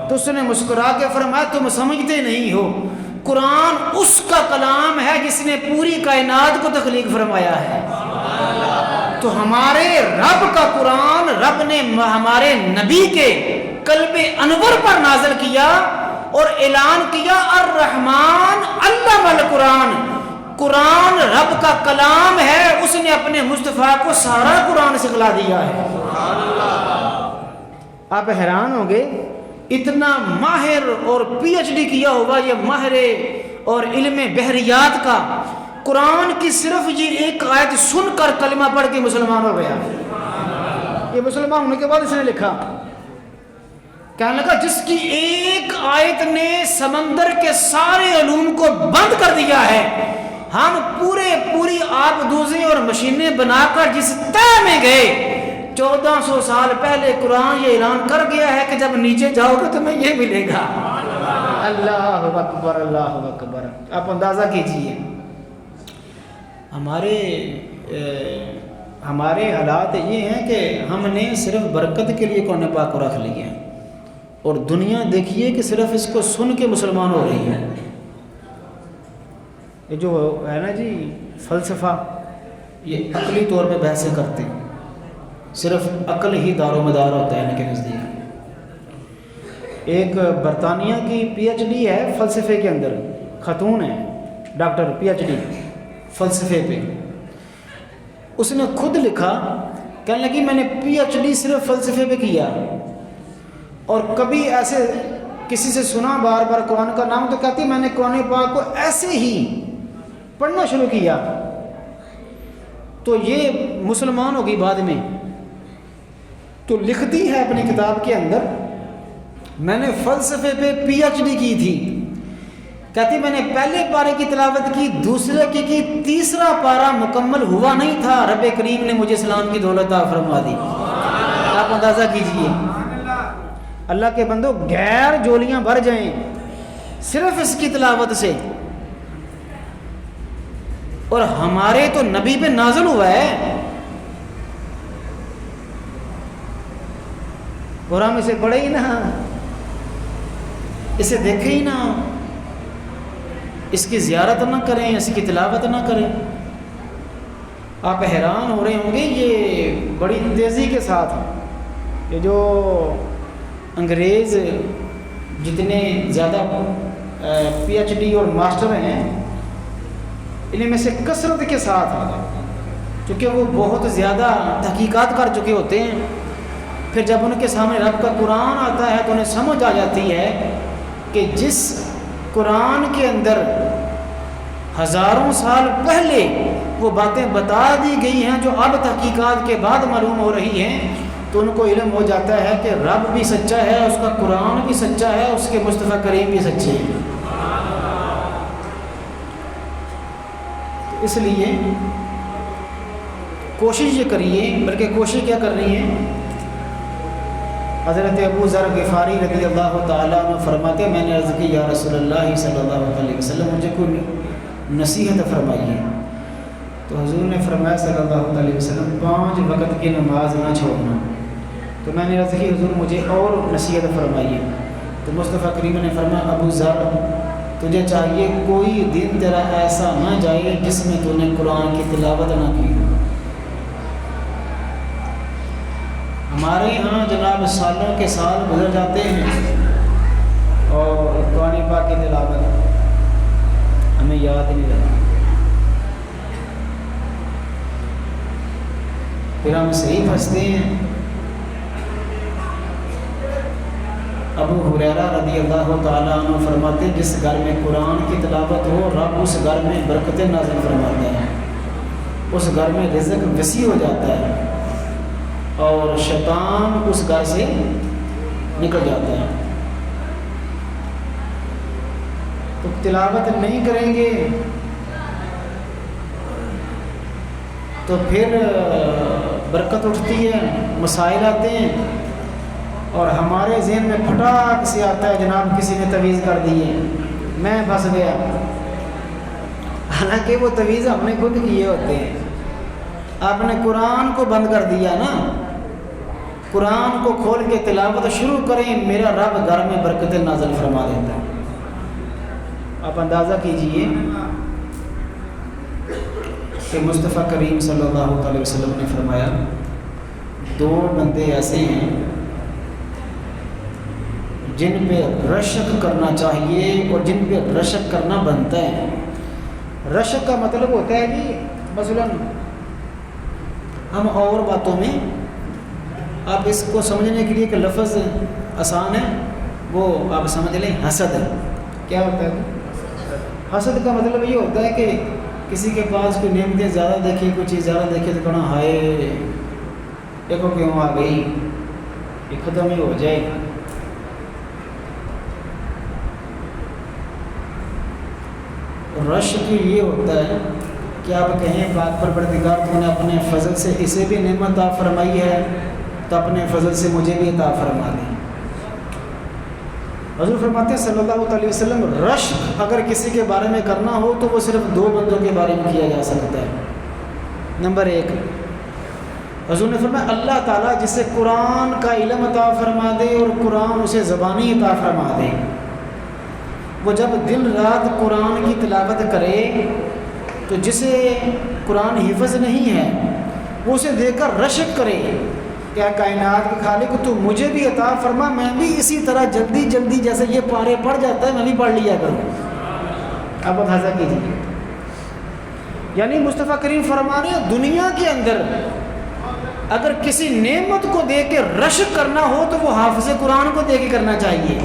تو اس نے مسکرا کے فرمایا تم سمجھتے نہیں ہو، قرآن اس کا کلام ہے جس نے پوری کائنات کو تخلیق فرمایا ہے۔ تو ہمارے رب کا قرآن رب نے ہمارے نبی کے قلب انور پر نازل کیا اور اعلان کیا الرحمن علم القرآن، قرآن رب کا کلام ہے، اس نے اپنے مصطفیٰ کو سارا قرآن سکھلا دیا ہے۔ آپ حیران ہوں گے، اتنا ماہر اور پی ایچ ڈی کیا ہوا یہ ماہر اور علم بحریات کا قرآن کی صرف یہ ایک آیت سن کر کلمہ پڑھ کے مسلمان ہو گیا۔ یہ مسلمان ہونے کے بعد اس نے لکھا، کہنے لگا جس کی ایک آیت نے سمندر کے سارے علوم کو بند کر دیا ہے، ہم پوری آبدوزیں اور مشینیں بنا کر جس طے میں گئے، 1400 سال پہلے قرآن یہ اعلان کر گیا ہے کہ جب نیچے جاؤ گے تمہیں یہ ملے گا۔ اللہ اکبر اللہ اکبر۔ آپ اندازہ کیجئے ہمارے حالات یہ ہیں کہ ہم نے صرف برکت کے لیے قرآن پاک کو رکھ لیا ہے، اور دنیا دیکھیے کہ صرف اس کو سن کے مسلمان ہو رہی ہے۔ یہ جو ہے نا جی فلسفہ، یہ عقلی طور پہ بحثیں کرتے ہیں، صرف عقل ہی دار و مدار ہوتا ہے ان کے نزدیک۔ ایک برطانیہ کی پی ایچ ڈی ہے فلسفے کے اندر، خاتون ہے ڈاکٹر پی ایچ ڈی فلسفے پہ، اس نے خود لکھا، کہنے لگی میں نے پی ایچ ڈی صرف فلسفے پہ کیا اور کبھی ایسے کسی سے سنا بار بار قرآن کا نام تو کہتی میں نے قرآن پاک کو ایسے ہی پڑھنا شروع کیا تو یہ مسلمان ہوگی بعد میں، تو لکھتی ہے اپنی کتاب کے اندر میں نے فلسفے پہ پی ایچ ڈی کی تھی، کہتی میں نے پہلے پارے کی تلاوت کی، دوسرے کی تیسرا پارہ مکمل ہوا نہیں تھا، رب کریم نے مجھے اسلام کی دولت عطا فرما دی۔ آپ اندازہ کیجئے، اللہ کے بندو غیر جولیاں بھر جائیں صرف اس کی تلاوت سے، اور ہمارے تو نبی پہ نازل ہوا ہے اور ہم اسے پڑھے ہی نہ، اسے دیکھے ہی نہ، اس کی زیارت نہ کریں، اس کی تلاوت نہ کریں۔ آپ حیران ہو رہے ہوں گے یہ بڑی تیزی کے ساتھ یہ جو انگریز جتنے زیادہ پی ایچ ڈی اور ماسٹر ہیں انہیں میں سے کثرت کے ساتھ، چونکہ وہ بہت زیادہ تحقیقات کر چکے ہوتے ہیں، پھر جب ان کے سامنے رب کا قرآن آتا ہے تو انہیں سمجھ آ جاتی ہے کہ جس قرآن کے اندر ہزاروں سال پہلے وہ باتیں بتا دی گئی ہیں جو اب تحقیقات کے بعد معلوم ہو رہی ہیں، تو ان کو علم ہو جاتا ہے کہ رب بھی سچا ہے، اس کا قرآن بھی سچا ہے، اس کے مصطفیٰ کریم بھی سچے ہیں۔ اس لیے کوشش یہ کریے، بلکہ کوشش کیا کر رہی ہے، حضرت ابو ذر غفاری رضی اللہ تعالیٰ عنہ فرماتے ہیں میں نے عرض کی یا رسول اللہ صلی اللہ علیہ وسلم مجھے کوئی نصیحت فرمائیے، تو حضور نے فرمایا صلی اللہ علیہ وسلم 5 وقت کی نماز نہ چھوڑنا، تو میں نے عرض کی حضور مجھے اور نصیحت فرمائیے، تو مصطفیٰ کریم نے فرمایا ابو ذر تجھے چاہیے کوئی دن تیرا ایسا نہ جائے جس میں تو نے قرآن کی تلاوت نہ کی۔ ہمارے ہاں جناب سالوں کے سال گزر جاتے ہیں اور قرآن پاک کی تلاوت ہمیں یاد نہیں رہتا، پھر ہم صحیح پھنستے ہیں۔ ابو ہریرہ رضی اللہ تعالیٰ عنہ فرماتے ہیں جس گھر میں قرآن کی تلاوت ہو رب اس گھر میں برکتیں نازل فرماتے ہیں، اس گھر میں رزق وسیع ہو جاتا ہے اور شیطان اس گھر سے نکل جاتا ہے۔ تو تلاوت نہیں کریں گے تو پھر برکت اٹھتی ہے، مسائل آتے ہیں اور ہمارے ذہن میں پھٹاک سے آتا ہے جناب کسی نے تویز کر دی ہے میں پھنس گیا، حالانکہ وہ تویز ہم نے خود کیے ہوتے ہیں۔ آپ نے قرآن کو بند کر دیا نا، قرآن کو کھول کے تلاوت شروع کریں، میرا رب گھر میں برکتیں نازل فرما دیتا ہے۔ آپ اندازہ کیجئے کہ مصطفیٰ کریم صلی اللہ علیہ وسلم نے فرمایا 2 بندے ایسے ہیں جن پہ رشک کرنا چاہیے اور جن پہ رشک کرنا بنتا ہے۔ رشک کا مطلب ہوتا ہے کہ مثلاً ہم اور باتوں میں آپ اس کو سمجھنے کے لیے کہ لفظ آسان ہے وہ آپ سمجھ لیں حسد ہے۔ کیا ہوتا ہے حسد کا مطلب یہ ہوتا ہے کہ کسی کے پاس کوئی نعمتیں زیادہ دیکھی، کوئی چیز زیادہ دیکھی تو کہنا ہائے دیکھو کیوں آ گئی، یہ ختم ہی ہو جائے۔ رش کی یہ ہوتا ہے کہ آپ کہیں بات پر پروردگار تو نے اپنے فضل سے اسے بھی نعمت عطا فرمائی ہے تو اپنے فضل سے مجھے بھی عطا فرما دیں۔ حضور فرماتے ہیں صلی اللہ علیہ وسلم رش اگر کسی کے بارے میں کرنا ہو تو وہ صرف 2 بندوں کے بارے میں کیا جا سکتا ہے۔ نمبر 1 حضور نے فرمایا اللہ تعالیٰ جسے قرآن کا علم عطا فرما دے اور قرآن اسے زبانی عطا فرما دے، وہ جب دن رات قرآن کی تلاوت کرے تو جسے قرآن حفظ نہیں ہے وہ اسے دیکھ کر رشک کرے کیا کائنات کے خالق تو مجھے بھی عطا فرما، میں بھی اسی طرح جلدی جلدی جیسے یہ پارے پڑھ جاتا ہے میں بھی پڑھ لیا کروں۔ اب اندازہ کیجیے، یعنی مصطفیٰ کریم فرما رہے ہیں دنیا کے اندر اگر کسی نعمت کو دیکھ کے رشک کرنا ہو تو وہ حافظ قرآن کو دیکھ کے کرنا چاہیے۔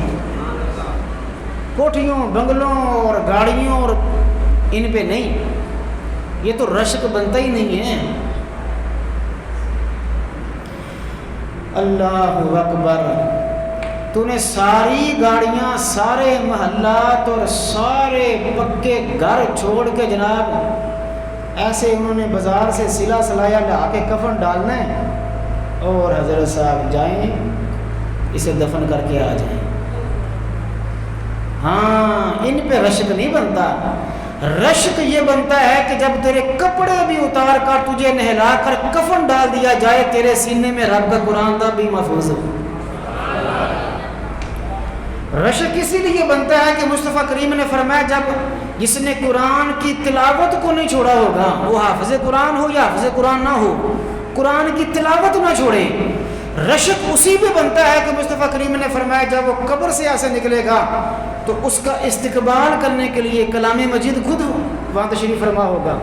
کوٹھیوں بنگلوں اور گاڑیوں اور ان پہ نہیں، یہ تو رشک بنتا ہی نہیں ہے۔ اللہ اکبر، تو نے ساری گاڑیاں، سارے محلات اور سارے پکے گھر چھوڑ کے جناب ایسے انہوں نے بازار سے سلا سلایا لا کے کفن ڈالنا ہے اور حضرت صاحب جائیں اسے دفن کر کے آ جائیں۔ ہاں، ان پہ رشک نہیں بنتا، رشک یہ بنتا ہے کہ جب تیرے کپڑے بھی اتار کر تجھے نہلا کر کفن ڈال دیا جائے، تیرے سینے میں رب کا قرآن دا بھی محفوظ ہو۔ رشک اسی لیے بنتا ہے کہ مصطفیٰ کریم نے فرمایا جب جس نے قرآن کی تلاوت کو نہیں چھوڑا ہوگا، وہ حافظ قرآن ہو یا حافظ قرآن نہ ہو، قرآن کی تلاوت نہ چھوڑے۔ رشک اسی پہ بنتا ہے کہ مصطفیٰ کریم نے فرمایا جب وہ قبر سے ایسے نکلے گا تو اس کا استقبال کرنے کے لیے کلام مجید خود وہاں تشریف فرما ہوگا۔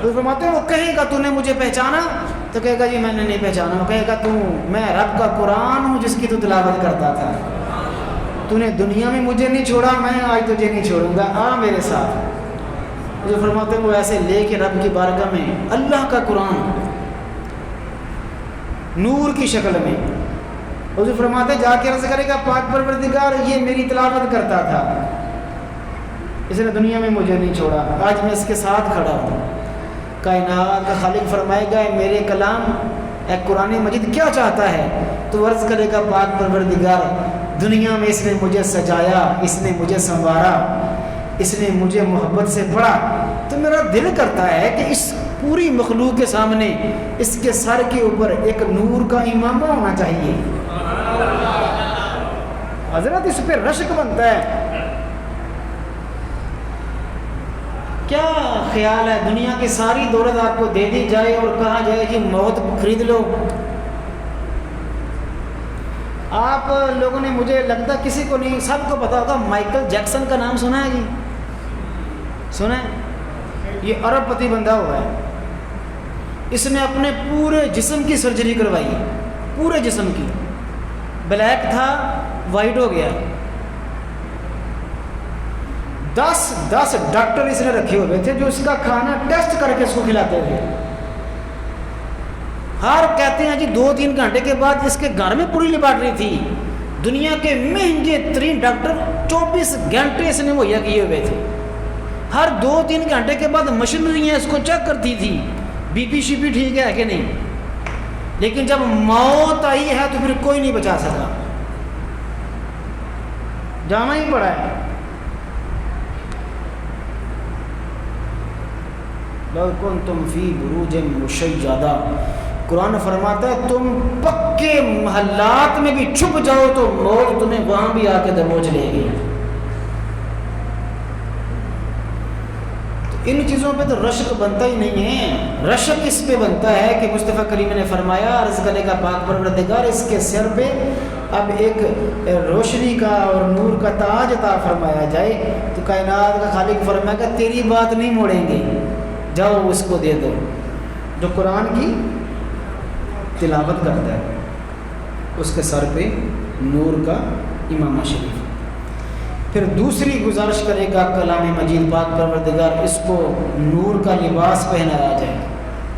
تو فرماتے ہیں وہ کہے گا تو نے مجھے پہچانا؟ تو کہے گا جی میں نے نہیں پہچانا۔ وہ کہے گا میں رب کا قرآن ہوں جس کی تو تلاوت کرتا تھا، تو نے دنیا میں مجھے نہیں چھوڑا، میں آج تجھے نہیں چھوڑوں گا، آ میرے ساتھ۔ جو فرماتے ہیں وہ ایسے لے کے رب کی بارگاہ میں اللہ کا قرآن نور کی شکل میں، حضور فرماتے جا کے عرض کرے گا پاک پروردگار یہ میری تلاوت کرتا تھا، اس نے دنیا میں مجھے نہیں چھوڑا، آج میں اس کے ساتھ کھڑا ہوں۔ کائنات کا خالق فرمائے گا میرے کلام اے قرآن مجید کیا چاہتا ہے؟ تو عرض کرے گا پاک پروردگار دنیا میں اس نے مجھے سجایا، اس نے مجھے سنوارا، اس نے مجھے محبت سے پڑھا، تو میرا دل کرتا ہے کہ اس پوری مخلوق کے سامنے اس کے سر کے اوپر ایک نور کا امامہ ہونا چاہیے۔ حضرت اس پہ رشک بنتا ہے۔ کیا خیال ہے دنیا کی ساری دولت آپ کو دے دی جائے اور کہا جائے کہ موت خرید لو؟ آپ لوگوں نے، مجھے لگتا کسی کو نہیں، سب کو پتا ہوگا مائیکل جیکسن کا نام سنا ہے جی؟ سنا ہے؟ یہ ارب پتی بندہ ہوا ہے، اس نے اپنے پورے جسم کی سرجری کروائی، پورے جسم کی، بلیک تھا وائٹ ہو گیا، 10 ڈاکٹر اس نے رکھے ہوئے تھے جو اس کا کھانا ٹیسٹ کر کے اس کو کھلاتے تھے۔ ہر کہتے ہیں جی 2-3 گھنٹے کے بعد اس کے گھر میں پوری لیبارٹری تھی، دنیا کے مہنگے ترین ڈاکٹر 24 گھنٹے اس نے مہیا کیے ہوئے تھے، ہر 2-3 گھنٹے کے بعد مشینریاں اس کو چیک کرتی تھی بی پی شی پی ٹھیک ہے کہ نہیں، لیکن جب موت آئی ہے تو پھر کوئی نہیں بچا سکا، جانا ہی پڑا ہے۔ لو کنتم فی بروج مشیدہ، قرآن فرماتا ہے تم پکے محلات میں بھی چھپ جاؤ تو موت تمہیں وہاں بھی آ کے دبوچ لے گی۔ تو ان چیزوں پہ تو رشک بنتا ہی نہیں ہے۔ رشک اس پہ بنتا ہے کہ مصطفیٰ کریم نے فرمایا عرض کرے گا پاک پروردگار اس کے سر پہ اب ایک روشنی کا اور نور کا تاج عطا فرمایا جائے، تو کائنات کا خالق فرمائے گا تیری بات نہیں موڑیں گے، جاؤ اس کو دے دو جو قرآن کی تلاوت کرتا ہے، اس کے سر پہ نور کا امامہ شریف۔ پھر دوسری گزارش کرے گا کلام مجید پاک پروردگار اس کو نور کا لباس پہنایا جائے،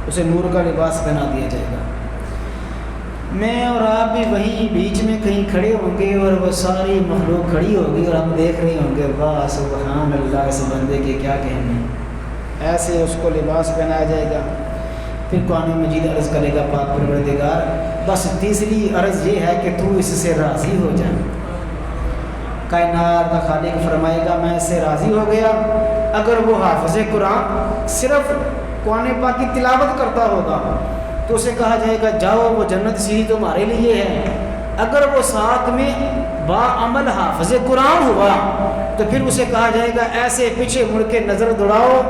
اسے نور کا لباس پہنا دیا جائے گا۔ میں اور آپ بھی وہیں بیچ میں کہیں کھڑے ہوں گے اور وہ ساری مخلوق کھڑی ہوگی اور ہم دیکھ رہے ہوں گے واہ سبحان اللہ اس بندے کے کیا کہنے، ایسے اس کو لباس پہنایا جائے گا۔ پھر قرآن مجید عرض کرے گا پاک پروردگار بس تیسری عرض یہ ہے کہ تو اس سے راضی ہو جا۔ کائنات کا خالق فرمائے گا میں اس سے راضی ہو گیا۔ اگر وہ حافظ قرآن صرف قرآن پاک کی تلاوت کرتا ہوگا تو اسے کہا جائے گا جاؤ وہ جنت سیدھی تمہارے لیے ہے۔ اگر وہ ساتھ میں با عمل حافظ قرآن ہوا تو پھر اسے کہا جائے گا ایسے پیچھے مڑ کے نظر دوڑاؤ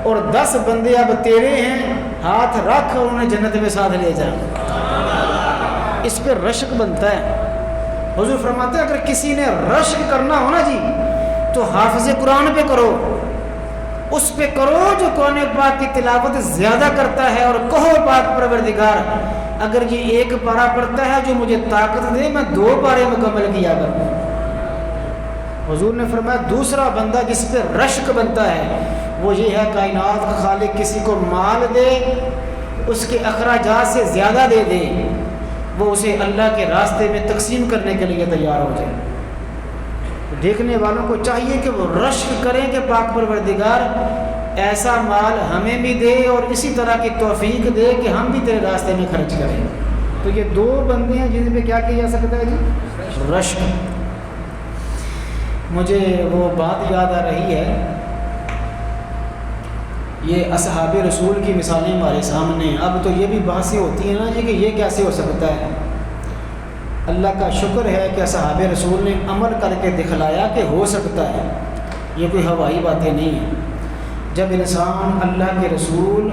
اور 10 بندے اب تیرے ہیں، ہاتھ رکھ اور انہیں جنت میں ساتھ لے جا۔ اس پہ رشک بنتا ہے۔ حضور فرماتے ہیں اگر کسی نے رشک کرنا ہو نا جی تو حافظ قرآن پہ کرو، اس پہ کرو جو قرآن پاک کی تلاوت زیادہ کرتا ہے، اور کہو پاک پروردگار اگر یہ 1 پارہ پڑھتا ہے جو مجھے طاقت دے میں 2 پارے مکمل کیا کروں۔ حضور نے فرمایا دوسرا بندہ جس پہ رشک بنتا ہے وہ یہ ہے کائنات کا خالق کسی کو مال دے، اس کے اخراجات سے زیادہ دے دے، وہ اسے اللہ کے راستے میں تقسیم کرنے کے لیے تیار ہو جائے۔ دیکھنے والوں کو چاہیے کہ وہ رشک کریں کہ پاک پروردگار ایسا مال ہمیں بھی دے اور اسی طرح کی توفیق دے کہ ہم بھی تیرے راستے میں خرچ کریں۔ تو یہ دو بندے ہیں جن پہ کیا کیا جا سکتا ہے جی؟ رشک۔ مجھے وہ بات یاد آ رہی ہے، یہ اصحاب رسول کی مثالیں ہمارے سامنے، اب تو یہ بھی بحثیں ہوتی ہیں نا جی کہ یہ کیسے ہو سکتا ہے۔ اللہ کا شکر ہے کہ اصحاب رسول نے عمل کر کے دکھلایا کہ ہو سکتا ہے، یہ کوئی ہوائی باتیں نہیں ہیں۔ جب انسان اللہ کے رسول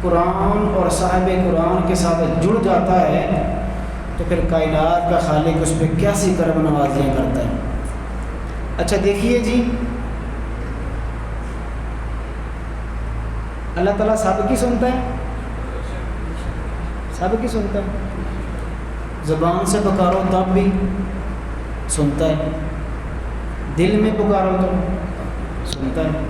قرآن اور صاحب قرآن کے ساتھ جڑ جاتا ہے تو پھر کائنات کا خالق اس پہ کیسی کرم نوازیاں کرتا ہے۔ اچھا دیکھیے جی، اللہ تعالیٰ سب کی سنتا ہے، سب کی سنتا ہے۔ زبان سے پکارو تب بھی سنتا ہے، دل میں پکارو تو سنتا ہے،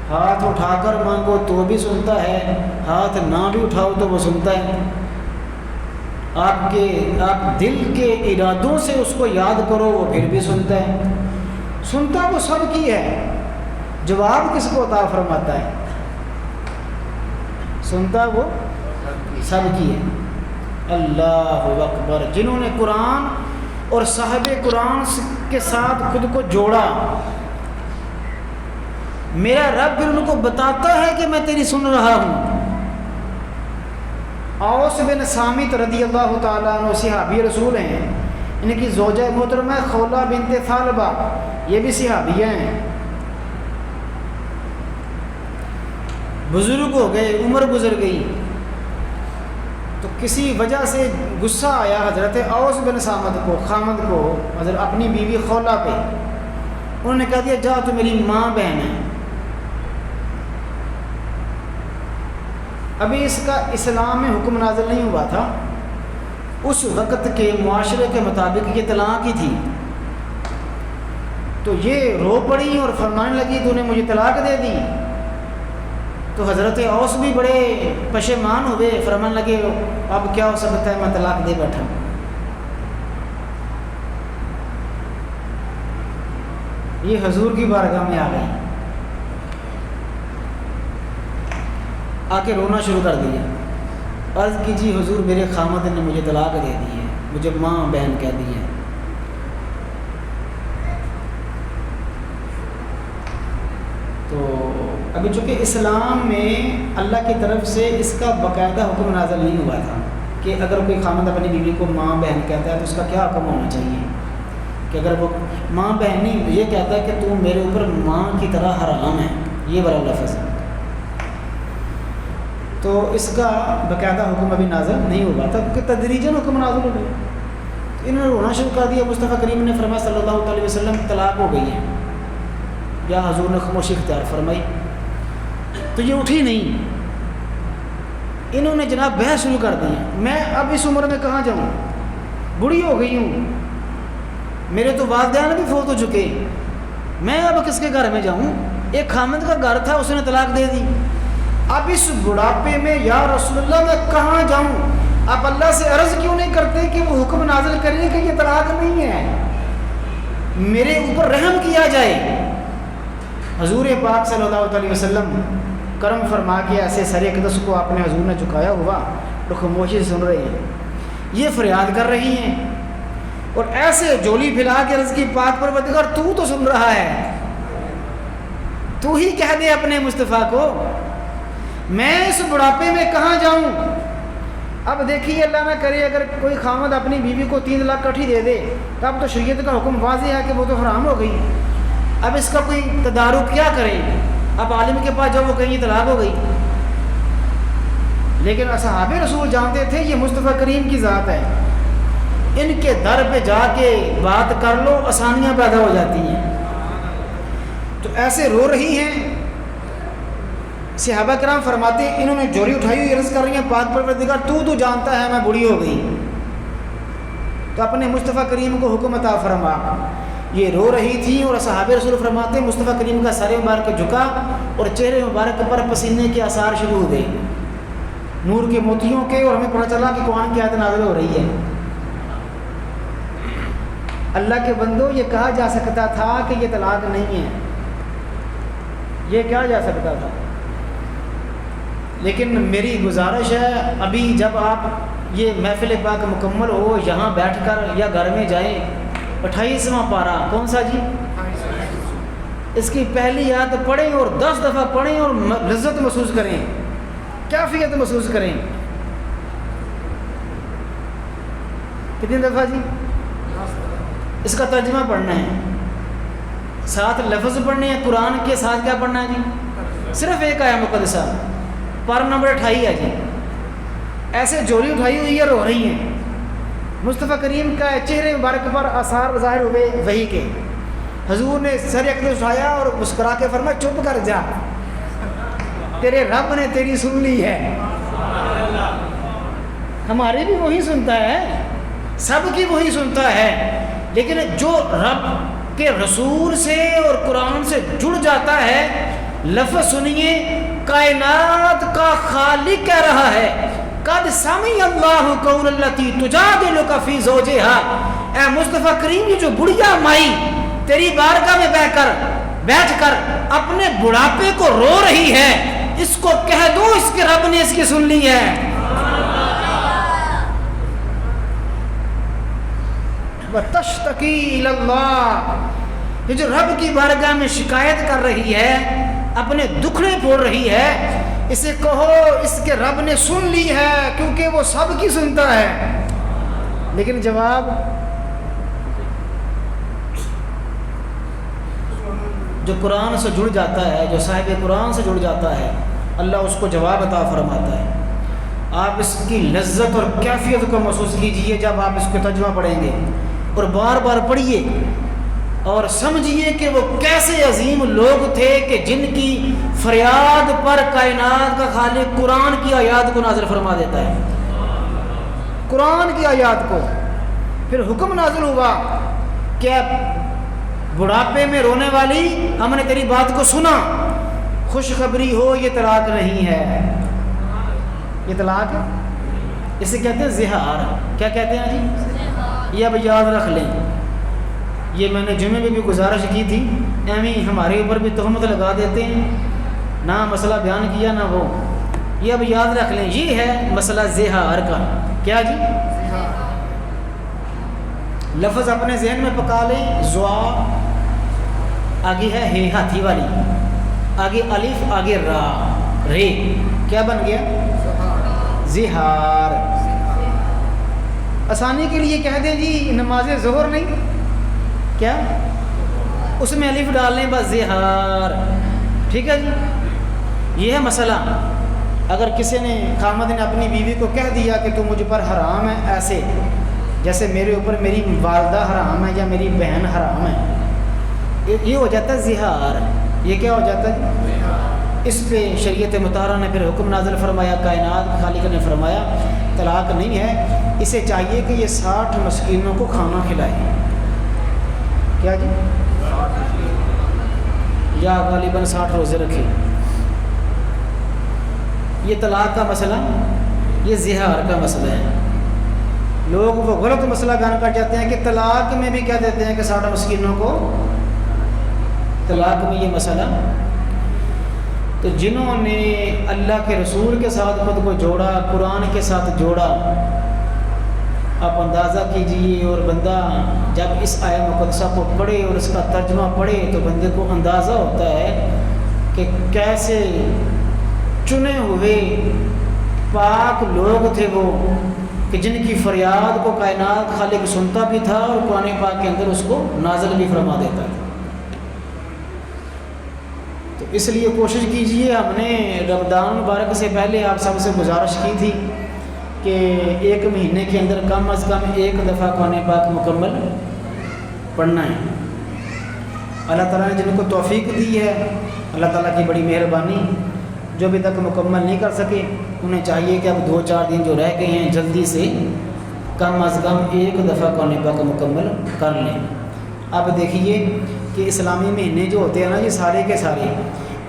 ہاتھ اٹھا کر مانگو تو بھی سنتا ہے، ہاتھ نہ بھی اٹھاؤ تو وہ سنتا ہے۔ آپ دل کے ارادوں سے اس کو یاد کرو وہ پھر بھی سنتا ہے۔ سنتا وہ سب کی ہے، جواب کس کو عطا فرماتا ہے؟ سنتا وہ سب کی ہے۔ اللہ اکبر۔ جنہوں نے قرآن اور صاحب قرآن کے ساتھ خود کو جوڑا، میرا رب پھر ان کو بتاتا ہے کہ میں تیری سن رہا ہوں۔ اوس بن صامت رضی اللہ تعالیٰ عنہ صحابی رسول ہیں، ان کی زوجہ محترمہ خولہ بنت ثعلبہ یہ بھی صحابیہ ہیں۔ بزرگ ہو گئے، عمر گزر گئی، تو کسی وجہ سے غصہ آیا حضرت اوس بن صامت کو، خامد کو، حضرت اپنی بیوی خولہ پہ۔ انہوں نے کہہ دیا جا تو میری ماں بہن ہے۔ ابھی اس کا اسلام میں حکم نازل نہیں ہوا تھا، اس وقت کے معاشرے کے مطابق یہ طلاق ہی تھی۔ تو یہ رو پڑی اور فرمانے لگی تو نے مجھے طلاق دے دی۔ تو حضرت اوس بھی بڑے پشیمان ہوئے، فرمانے لگے اب کیا ہو سکتا ہے، میں طلاق دے بیٹھا۔ یہ حضور کی بارگاہ میں آ گئی، آ کے رونا شروع کر دیا، عرض کی جی حضور میرے خامد نے مجھے طلاق دے دی ہے، مجھے ماں بہن کہہ دی ہے۔ تو ابھی چونکہ اسلام میں اللہ کی طرف سے اس کا باقاعدہ حکم نازل نہیں ہوا تھا کہ اگر کوئی خامد اپنی بیوی کو ماں بہن کہتا ہے تو اس کا کیا حکم ہونا چاہیے، کہ اگر وہ ماں بہن نہیں یہ کہتا ہے کہ تو میرے اوپر ماں کی طرح حرام ہے، یہ والا لفظ ہے، تو اس کا باقاعدہ حکم ابھی نازل نہیں ہوا تھا کہ تدریجاً حکم نازل ہو گیا۔ انہوں نے رونا شروع کر دیا۔ مصطفیٰ کریم نے فرمایا صلی اللہ علیہ وسلم طلاق ہو گئی ہے، یا حضور نے خاموشی اختیار فرمائی، تو یہ اٹھی نہیں۔ انہوں نے جناب بحث شروع کر دی، میں اب اس عمر میں کہاں جاؤں، بوڑھی ہو گئی ہوں، میرے تو والدین بھی فوت ہو چکے، میں اب کس کے گھر میں جاؤں، ایک خامد کا گھر تھا اس نے طلاق دے دی، اب اس بڑھاپے میں یا رسول اللہ میں کہاں جاؤں؟ آپ اللہ سے عرض کیوں نہیں کرتے کہ وہ حکم نازل کریں کہ یہ طلاق نہیں ہے، میرے اوپر رحم کیا جائے۔ حضور پاک صلی اللہ علیہ وسلم کرم فرما کے ایسے سر اقدس کو آپ نے حضور نے جھکایا ہوا تو خاموشی سے سن رہے ہیں، یہ فریاد کر رہی ہیں اور ایسے جولی پھیلا کے عرض کی پاک پروردگار تو سن رہا ہے، تو ہی کہہ دے اپنے مصطفیٰ کو میں اس بڑھاپے میں کہاں جاؤں۔ اب دیکھیے اللہ نہ کرے اگر کوئی خامد اپنی بیوی کو 3 لاکھ کٹھی دے دے تو اب تو شریعت کا حکم واضح ہے کہ وہ تو حرام ہو گئی، اب اس کا کوئی تدارک کیا کریں، اب عالم کے پاس جب وہ کہیں طلاق ہو گئی۔ لیکن اصحاب رسول جانتے تھے یہ مصطفیٰ کریم کی ذات ہے، ان کے در پہ جا کے بات کر لو آسانیاں پیدا ہو جاتی ہیں۔ تو ایسے رو رہی ہیں، صحابہ کرام فرماتے ہیں انہوں نے جوری اٹھائی ہوئی عرض کر رہی ہیں پاک پروردگار تو جانتا ہے میں بوڑھی ہو گئی، تو اپنے مصطفیٰ کریم کو حکم عطا فرما۔ یہ رو رہی تھیں اور صحابہ رسول فرماتے ہیں مصطفیٰ کریم کا سر مبارک جھکا اور چہرے مبارک پر پسینے کے آثار شروع ہو گئے۔ نور کے موتیوں کے، اور ہمیں پتہ چلا کہ قرآن کی آیت نازل ہو رہی ہے۔ اللہ کے بندو، یہ کہا جا سکتا تھا کہ یہ طلاق نہیں ہے، یہ کہا جا سکتا تھا، لیکن میری گزارش ہے ابھی جب آپ یہ محفل پاک مکمل ہو، یہاں بیٹھ کر یا گھر میں جائیں، 28واں پارہ کون سا جی؟ اس کی پہلی آیت پڑھیں اور 10 دفعہ پڑھیں اور لذت محسوس کریں، کیفیت محسوس کریں۔ کتنی دفعہ جی؟ اس کا ترجمہ پڑھنا ہے، ساتھ لفظ پڑھنے ہیں، قرآن کے ساتھ کیا پڑھنا ہے جی؟ صرف ایک آیا مقدسہ، پارہ نمبر 28 ہے جی۔ ایسے جولی اٹھائی ہوئی ہے، رو رہی ہیں، مصطفیٰ کریم کا چہرے مبارک پر آثار ظاہر ہوئے وحی کے۔ حضور نے سر اقدس اٹھایا اور مسکرا کے فرمایا چپ کر جا، تیرے رب نے تیری سن لی ہے۔ ہماری بھی وہی سنتا ہے، سب کی وہی سنتا ہے، لیکن جو رب کے رسول سے اور قرآن سے جڑ جاتا ہے، لفظ سنیے، کائنات کا خالق کہہ رہا ہے، قد سمع اللہ قول التی تجادلک فی زوجہا۔ اے مصطفیٰ کریم، یہ جو بڑھیا مائی تیری بارگاہ میں بیٹھ کر اپنے بڑھاپے کو رو رہی ہے، اس کو کہہ دو اس کے رب نے اس کی سن لی ہے۔ وَتَشْتَكِي إِلَى اللَّهِ، یہ جو رب کی بارگاہ میں شکایت کر رہی ہے، اپنے دکھڑے پھوڑ رہی ہے، اسے کہو اس کے رب نے سن لی ہے، کیونکہ وہ سب کی سنتا ہے۔ لیکن جواب، جو قرآن سے جڑ جاتا ہے، جو صاحب قرآن سے جڑ جاتا ہے، اللہ اس کو جواب عطا فرماتا ہے۔ آپ اس کی لذت اور کیفیت کو محسوس کیجئے جب آپ اس کو ترجمہ پڑھیں گے، اور بار بار پڑھیے اور سمجھیے کہ وہ کیسے عظیم لوگ تھے کہ جن کی فریاد پر کائنات کا خالق قرآن کی آیات کو نازل فرما دیتا ہے۔ قرآن کی آیات کو پھر حکم نازل ہوا کہ بڑھاپے میں رونے والی، ہم نے تیری بات کو سنا، خوشخبری ہو، یہ طلاق نہیں ہے، یہ طلاق ہے، اسے کہتے ہیں زہار۔ کیا کہتے ہیں جی؟ یہ اب یاد رکھ لیں، یہ میں نے جمعے میں بھی گزارش کی تھی، ایویں ہمارے اوپر بھی تہمت لگا دیتے ہیں، نہ مسئلہ بیان کیا نہ وہ۔ یہ اب یاد رکھ لیں، یہ ہے مسئلہ زہار کا۔ کیا جی؟ لفظ اپنے ذہن میں پکا لیں، زوا، آگے ہے ہے ہاتھی والی، آگے الف، آگے را، رے، کیا بن گیا؟ زہار۔ آسانی کے لیے کہہ دیں جی نماز ظہر نہیں، کیا اس میں الف ڈال لیں بس، زہار، ٹھیک ہے جی۔ یہ ہے مسئلہ۔ اگر کسی نے خامد نے اپنی بیوی کو کہہ دیا کہ تو مجھ پر حرام ہے، ایسے جیسے میرے اوپر میری والدہ حرام ہے یا میری بہن حرام ہے، یہ ہو جاتا ہے زہار۔ یہ کیا ہو جاتا ہے؟ اس پہ شریعت مطہرہ نے پھر حکم نازل فرمایا، کائنات خالق نے فرمایا طلاق نہیں ہے، اسے چاہیے کہ یہ 60 مسکینوں کو کھانا کھلائے۔ کیا جی؟ یا غالباً 60 روزے رکھے۔ یہ طلاق کا مسئلہ، یہ زہار کا مسئلہ ہے۔ لوگ وہ غلط مسئلہ بیان کر جاتے ہیں کہ طلاق میں بھی کیا دیتے ہیں کہ 60 مسکینوں کو، طلاق میں یہ مسئلہ، تو جنہوں نے اللہ کے رسول کے ساتھ خود کو جوڑا، قرآن کے ساتھ جوڑا، آپ اندازہ کیجئے، اور بندہ جب اس آیت مقدسہ کو پڑھے اور اس کا ترجمہ پڑھے تو بندے کو اندازہ ہوتا ہے کہ کیسے چنے ہوئے پاک لوگ تھے وہ، کہ جن کی فریاد کو کائنات خالق سنتا بھی تھا اور قرآن پاک کے اندر اس کو نازل بھی فرما دیتا تھا۔ تو اس لیے کوشش کیجئے، ہم نے رمضان مبارک سے پہلے آپ سب سے گزارش کی تھی کہ 1 مہینے کے اندر کم از کم 1 دفعہ قرآن پاک مکمل پڑھنا ہے۔ اللہ تعالیٰ نے جن کو توفیق دی ہے، اللہ تعالیٰ کی بڑی مہربانی، جو ابھی تک مکمل نہیں کر سکے انہیں چاہیے کہ اب 2-4 دن جو رہ گئے ہیں جلدی سے کم از کم 1 دفعہ قرآن پاک مکمل کر لیں۔ اب دیکھیے کہ اسلامی مہینے جو ہوتے ہیں نا، یہ سارے کے سارے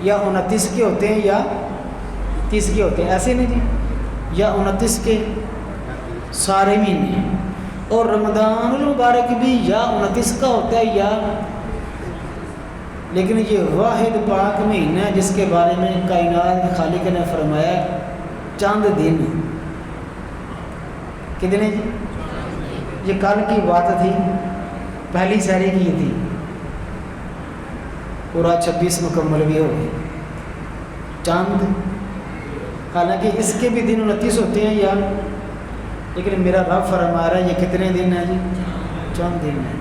یا 29 کے ہوتے ہیں یا 30 کے ہوتے ہیں، ایسے نہیں جی، یا 29 کے سارے مہینے، اور رمضان المبارک بھی یا 29 کا ہوتا ہے یا، لیکن یہ واحد پاک مہینہ ہے جس کے بارے میں کائنات کے خالق نے فرمایا چاند دن. کتنے جی؟ یہ کل کی بات تھی، پہلی سحری کی تھی، پورا 26 مکمل بھی ہو گئے چاند. حالانکہ اس کے بھی دن 29 ہوتے ہیں یا، لیکن میرا رب فرما رہا ہے یہ کتنے دن ہیں جی؟ چند دن ہیں.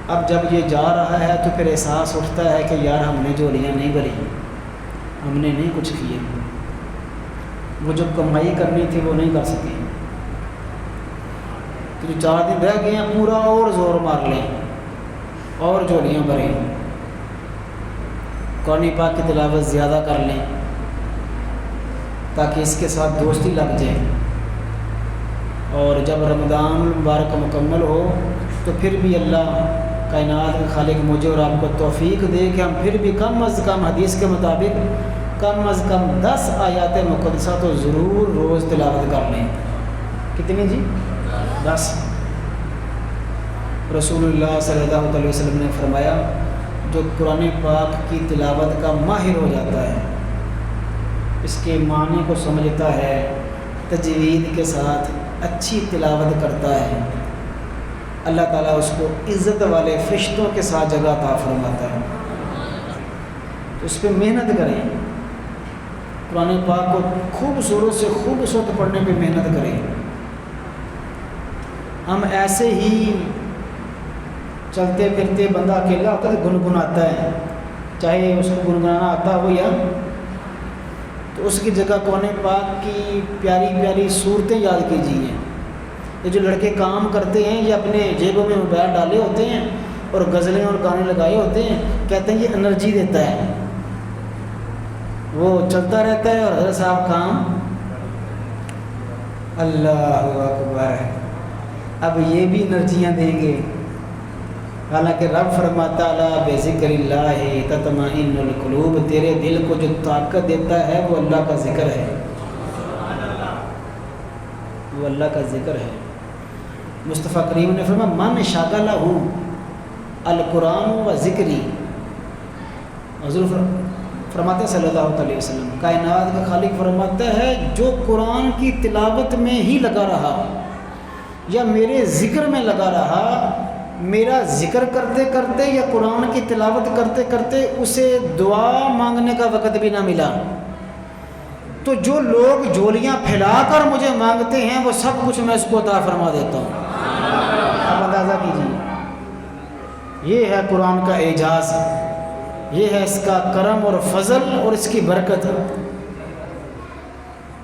اب جب یہ جا رہا ہے تو پھر احساس اٹھتا ہے کہ یار ہم نے جھولیاں نہیں بھری، ہم نے نہیں کچھ کیے، وہ جو کمائی کرنی تھی وہ نہیں کر سکے. تو جو 4 دن رہ گئے ہیں پورا اور زور مار لیں اور جھولیاں بھریں، قرآن پاک کی تلاوت زیادہ کر لیں تاکہ اس کے ساتھ دوستی لگ جائے. اور جب رمضان المبارک مکمل ہو تو پھر بھی اللہ کائنات کے خالق مجھے اور آپ کو توفیق دے کہ ہم پھر بھی کم از کم حدیث کے مطابق کم از کم 10 آیات مقدسہ تو ضرور روز تلاوت کر لیں. کتنی جی؟ 10. رسول اللہ صلی اللہ علیہ وسلم نے فرمایا جو قرآن پاک کی تلاوت کا ماہر ہو جاتا ہے، اس کے معنی کو سمجھتا ہے، تجوید کے ساتھ اچھی تلاوت کرتا ہے، اللہ تعالیٰ اس کو عزت والے فرشتوں کے ساتھ جگہ عطا فرماتا ہے. تو اس پہ محنت کریں، قرآن پاک کو خوبصورت سے خوبصورت پڑھنے پہ محنت کریں. ہم ایسے ہی چلتے پھرتے بندہ اکیلا ہوتا ہے گنگناتا ہے، چاہے اس کو گنگنانا آتا ہو یا، تو اس کی جگہ قرآن پاک کی پیاری پیاری صورتیں یاد کیجیے. یہ جو لڑکے کام کرتے ہیں یہ اپنے جیبوں میں موبائل ڈالے ہوتے ہیں اور غزلیں اور گانے لگائے ہوتے ہیں، کہتے ہیں یہ انرجی دیتا ہے، وہ چلتا رہتا ہے اور حضرت صاحب کام. اللہ اکبر. اب یہ بھی انرجیاں دیں گے، حالانکہ رب فرماتا ہے بذکر اللہ تطمئن القلوب، تیرے دل کو جو طاقت دیتا ہے وہ اللہ کا ذکر ہے، وہ اللہ کا ذکر ہے. مصطفیٰ کریم نے فرمایا من شغلہ القرآن و ذکری. حضور فرماتے ہیں صلی اللہ علیہ وسلم، کائنات کا خالق فرماتا ہے جو قرآن کی تلاوت میں ہی لگا رہا یا میرے ذکر میں لگا رہا، میرا ذکر کرتے کرتے یا قرآن کی تلاوت کرتے کرتے اسے دعا مانگنے کا وقت بھی نہ ملا، تو جو لوگ جھولیاں پھیلا کر مجھے مانگتے ہیں وہ سب کچھ میں اس کو عطا فرما دیتا ہوں. آپ اندازہ کیجیے، یہ ہے قرآن کا اعجاز، یہ ہے اس کا کرم اور فضل اور اس کی برکت.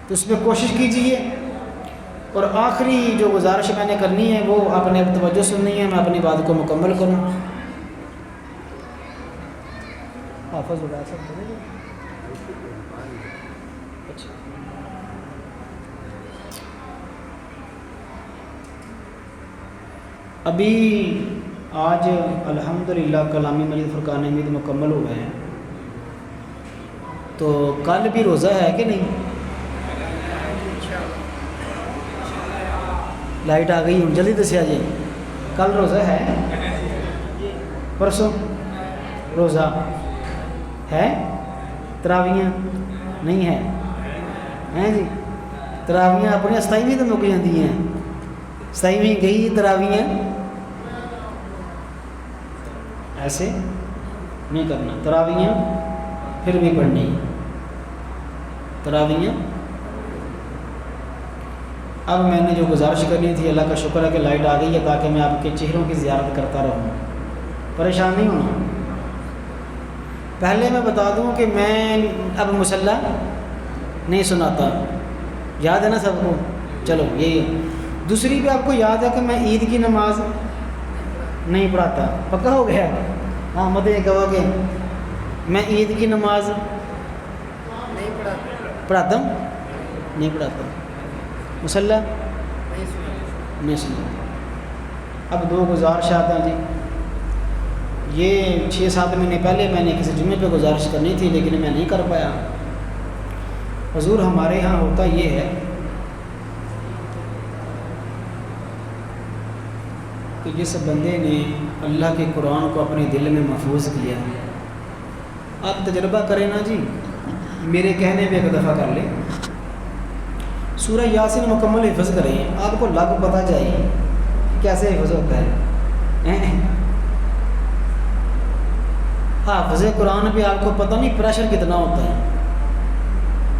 تو اس میں کوشش کیجیے. اور آخری جو گزارش میں نے کرنی ہے وہ آپ نے توجہ سننی ہے، میں اپنی بات کو مکمل کروں. حافظ اللہ صاحب اچھا ابھی آج الحمدللہ کلامی مجید فرقان حمید مکمل ہو گئے ہیں، تو کل بھی روزہ ہے کہ نہیں؟ لائٹ آ گئی ہوں، جلدی دسیا جی. کل روزہ ہے؟ پرسوں روزہ ہے؟ تراویاں نہیں ہے ہیں جی؟ تراویاں اپنی 27ویں تو مک جاتی ہیں، 27ویں گئی تراویاں ایسے نہیں کرنا. تراویاں پھر بھی پڑھنی تراویاں. اب میں نے جو گزارش کرنی تھی، اللہ کا شکر ہے کہ لائٹ آ گئی ہے تاکہ میں آپ کے چہروں کی زیارت کرتا رہوں، پریشان نہیں ہونا. پہلے میں بتا دوں کہ میں اب مصلی نہیں سناتا، یاد ہے نا سب کو؟ چلو یہی. دوسری بھی آپ کو یاد ہے کہ میں عید کی نماز نہیں پڑھاتا، پکا ہو گیا؟ ہاں مت یہ کہو کہ میں عید کی نماز نہیں پڑھاتا ہوں، نہیں پڑھاتا. مصلی نہیں سنا. اب 2 گزارشات ہیں جی. یہ 6-7 مہینے پہلے میں نے کسی جمعے پہ گزارش کرنی تھی لیکن میں نہیں کر پایا. حضور ہمارے ہاں ہوتا یہ ہے کہ جس بندے نے اللہ کے قرآن کو اپنے دل میں محفوظ کیا، آپ تجربہ کریں نا جی، میرے کہنے پہ ایک دفعہ کر لیں، سورہ یاسین مکمل حفظ کریں، آپ کو لگ پتہ چاہیے کیسے حفظ ہوتا ہے۔ حافظ قرآن پہ آپ کو پتہ نہیں پریشر کتنا ہوتا ہے،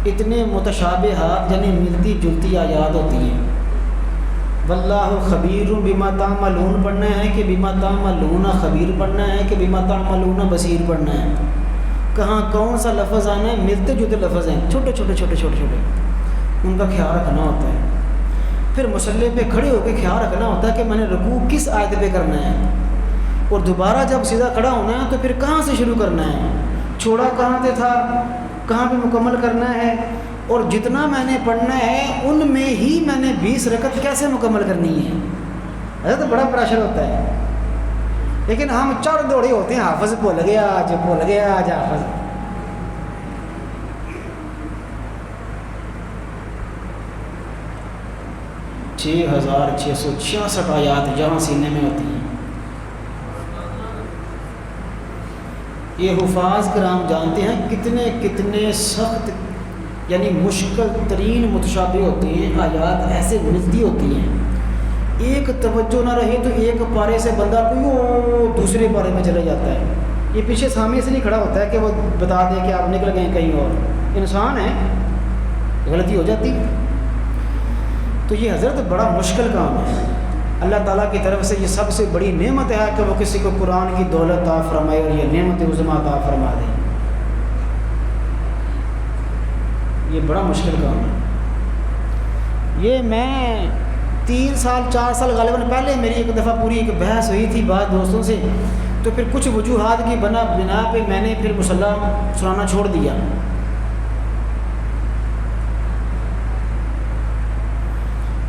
اتنے متشابہات یعنی ملتی جلتی آیات ہوتی ہیں۔ واللہ خبیر بما تعملون پڑھنا ہے کہ بما تعملون خبیر پڑھنا ہے کہ بما تعملون بصیر پڑھنا ہے، کہاں کون سا لفظ آنا ہے، ملتے جلتے لفظ ہیں، چھوٹے چھوٹے چھوٹے چھوٹے چھوٹے، ان کا خیال رکھنا ہوتا ہے۔ پھر مصلی پہ کھڑے ہو کے خیال رکھنا ہوتا ہے کہ میں نے رکوع کس آیت پہ کرنا ہے، اور دوبارہ جب سیدھا کھڑا ہونا ہے تو پھر کہاں سے شروع کرنا ہے، چھوڑا کہاں سے تھا، کہاں پہ مکمل کرنا ہے، اور جتنا میں نے پڑھنا ہے ان میں ہی میں نے 20 رکعت کیسے مکمل کرنی ہے۔ ایسا تو بڑا پریشر ہوتا ہے، لیکن ہم چڑھ دوڑے ہوتے ہیں، حافظ بھول گیا آج حافظ۔ 6666 آیات جہاں سینے میں ہوتی ہیں۔ یہ حفاظ کرام جانتے ہیں کتنے سخت یعنی مشکل ترین متشابہ ہوتے ہیں، آیات ایسے ملتی ہوتی ہیں، ایک توجہ نہ رہے تو ایک پارے سے بندہ کوئی دوسرے پارے میں چلا جاتا ہے۔ یہ پیچھے سامنے سے نہیں کھڑا ہوتا ہے کہ وہ بتا دے کہ آپ نکل گئے کہیں اور، انسان ہے، غلطی ہو جاتی۔ تو یہ حضرت بڑا مشکل کام ہے، اللہ تعالیٰ کی طرف سے یہ سب سے بڑی نعمت ہے کہ وہ کسی کو قرآن کی دولت عطا فرمائے اور یہ نعمت عظمیٰ عطا فرما دے، یہ بڑا مشکل کام ہے۔ یہ میں 3 سال 4 سال غالباً پہلے میری ایک دفعہ پوری ایک بحث ہوئی تھی بعض دوستوں سے، تو پھر کچھ وجوہات کی بنا پہ میں نے پھر مصلی سنانا چھوڑ دیا۔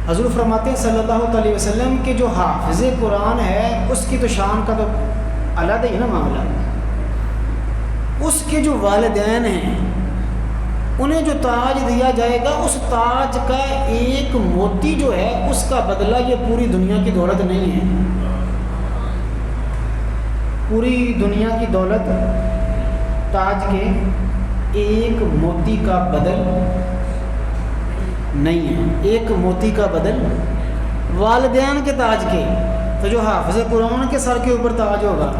حضور فرماتے ہیں صلی اللہ علیہ وسلم کہ جو حافظ قرآن ہے اس کی تو شان کا تو علیحدہ ہی نا معاملہ، اس کے جو والدین ہیں انہیں جو تاج دیا جائے گا، اس تاج کا ایک موتی جو ہے اس کا بدلہ یہ پوری دنیا کی دولت نہیں ہے، پوری دنیا کی دولت تاج کے ایک موتی کا بدل نہیں ہے، ایک موتی کا بدل والدین کے تاج کے۔ تو جو حافظ قرآن کے سر کے اوپر تاج ہوگا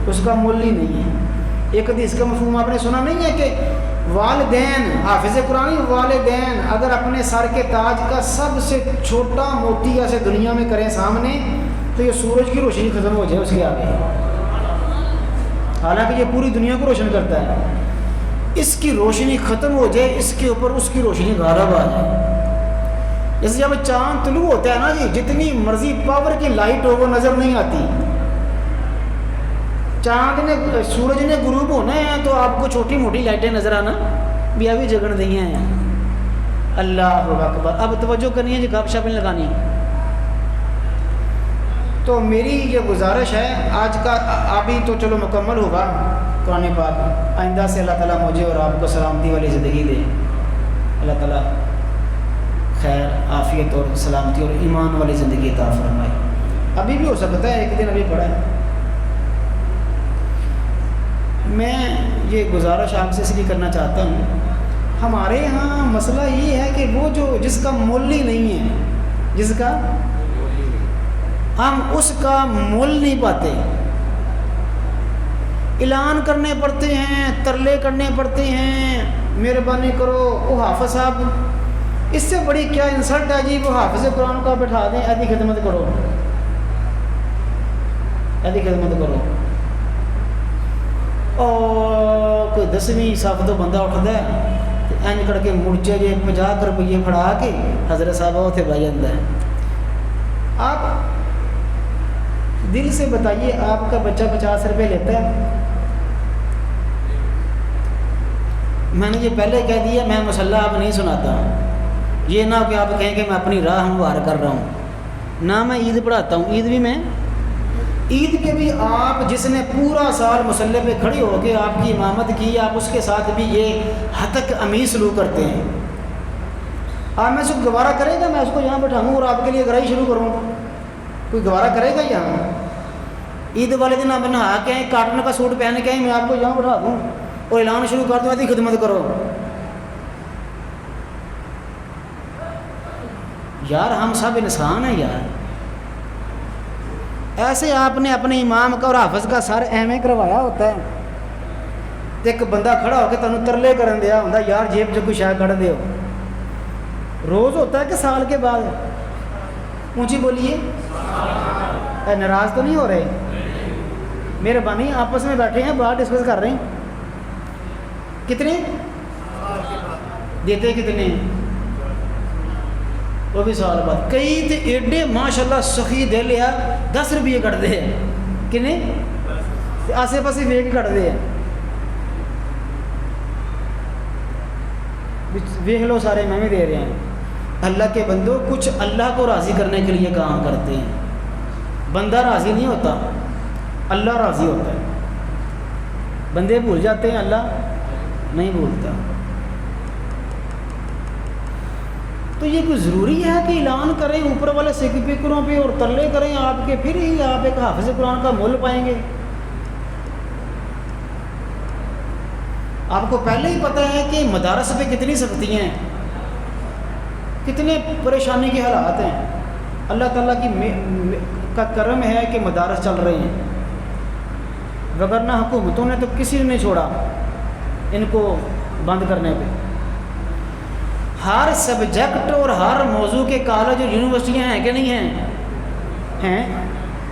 اس کا مول ہی نہیں ہے۔ ایک حدیث کا مفہوم آپ نے سنا نہیں ہے کہ والدین، حافظ قرآن والدین اگر اپنے سر کے تاج کا سب سے چھوٹا موتی ایسے دنیا میں کریں سامنے تو یہ سورج کی روشنی ختم ہو جائے اس کے آگے، حالانکہ یہ پوری دنیا کو روشن کرتا ہے، اس کی روشنی ختم ہو جائے، اس کے اوپر اس کی روشنی غالب آ جائے۔ جیسے جب چاند طلوع ہوتا ہے نا جی، جتنی مرضی پاور کی لائٹ ہو وہ نظر نہیں آتی، سورج نے غروب ہونا ہے تو آپ کو چھوٹی موٹی لائٹیں نظر آنا بھی ابھی جگن دی ہیں۔ اللہ اکبر، اب توجہ کرنی ہے جی، گپ شپ نہیں لگانی۔ تو میری یہ گزارش ہے آج کا، ابھی تو چلو مکمل ہوگا قرآن پاک، آئندہ سے اللہ تعالیٰ مجھے اور آپ کو سلامتی والی زندگی دے، اللہ تعالیٰ خیر عافیت اور سلامتی اور ایمان والی زندگی عطا فرمائے۔ ابھی بھی ہو سکتا ہے، ایک دن ابھی پڑا ہے۔ میں یہ گزارش آپ سے اس لیے کرنا چاہتا ہوں، ہمارے ہاں مسئلہ یہ ہے کہ وہ جو جس کا مول ہی نہیں ہے، جس کا ہم اس کا مول نہیں پاتے، اعلان کرنے پڑتے ہیں، ترلے کرنے پڑتے ہیں، مہربانی کرو وہ حافظ صاحب، اس سے بڑی کیا انسلٹ ہے جی، وہ حافظ قرآن کو بٹھا دیں، ایسی خدمت کرو، ایسی خدمت کرو۔ اور کوئی 10ویں صف تو بندہ اٹھتا ہے اینج کر کے مرچے جے 50 روپیے پھڑا کے حضرت صاحب اتنے بہ جاتا ہے۔ آپ دل سے بتائیے، آپ کا بچہ 50 روپے لیتا ہے؟ میں نے یہ پہلے کہہ دیا، میں مصلی آپ نہیں سناتا، یہ نہ کہ آپ کہیں کہ میں اپنی راہ ہموار کر رہا ہوں، نہ میں عید پڑھاتا ہوں، عید بھی میں عید کے بھی آپ جس نے پورا سال مصلی پہ کھڑی ہو کے آپ کی امامت کی، آپ اس کے ساتھ بھی یہ ہتک امی سلوک کرتے ہیں۔ آپ میں سے گوارہ کرے گا میں اس کو یہاں بٹھاؤں اور آپ کے لیے گرائی شروع کروں؟ کوئی گوارہ کرے گا یہاں؟ عید والے دن آپ نہا کے آئیں، کاٹن کا سوٹ پہن کے آئیں، میں آپ کو یہاں بٹھا دوں اور اعلان شروع کر دوں ایسی خدمت کرو؟ یار ہم سب انسان ہیں یار۔ ایسے آپ نے اپنے امام کا اور حافظ کا سر ایویں کروایا ہوتا ہے، ایک بندہ کھڑا ہو کے تمہیں ترلے کرن دیا ہوتا یار جیب چ کوئی شاید کھڑ دیو۔ روز ہوتا ہے کہ سال کے بعد؟ اونچی بولیے، ناراض تو نہیں ہو رہے؟ مہربانی آپس میں بیٹھے ہیں، بات ڈسکس کر رہے ہیں۔ کتنے دیتے کتنے؟ وہ بھی سال بعد۔ کئی تو ایڈے ماشاء اللہ سخی دل ہے 10 روپیے کٹتے ہیں، کنے آسے پاسے ویگ کٹتے ہیں۔ ویکھ لو سارے میں بھی دے رہے ہیں۔ اللہ کے بندوں کچھ اللہ کو راضی کرنے کے لیے کام کرتے ہیں۔ بندہ راضی نہیں ہوتا، اللہ راضی ہوتا ہے۔ بندے بھول جاتے ہیں، اللہ نہیں بھولتا۔ تو یہ کوئی ضروری ہے کہ اعلان کریں اوپر والے سپیکروں پہ اور ترلے کریں آپ کے، پھر ہی آپ ایک حافظ قرآن کا مول پائیں گے؟ آپ کو پہلے ہی پتہ ہے کہ مدارس پہ کتنی سختیاں ہیں، کتنے پریشانی کے حالات ہیں۔ اللہ تعالیٰ کا کرم ہے کہ مدارس چل رہے ہیں، وگرنہ حکومتوں نے تو کسی نے نہیں چھوڑا ان کو بند کرنے پہ۔ ہر سبجیکٹ اور ہر موضوع کے کالج اور یونیورسٹیاں ہیں کہ نہیں ہیں؟ ہیں،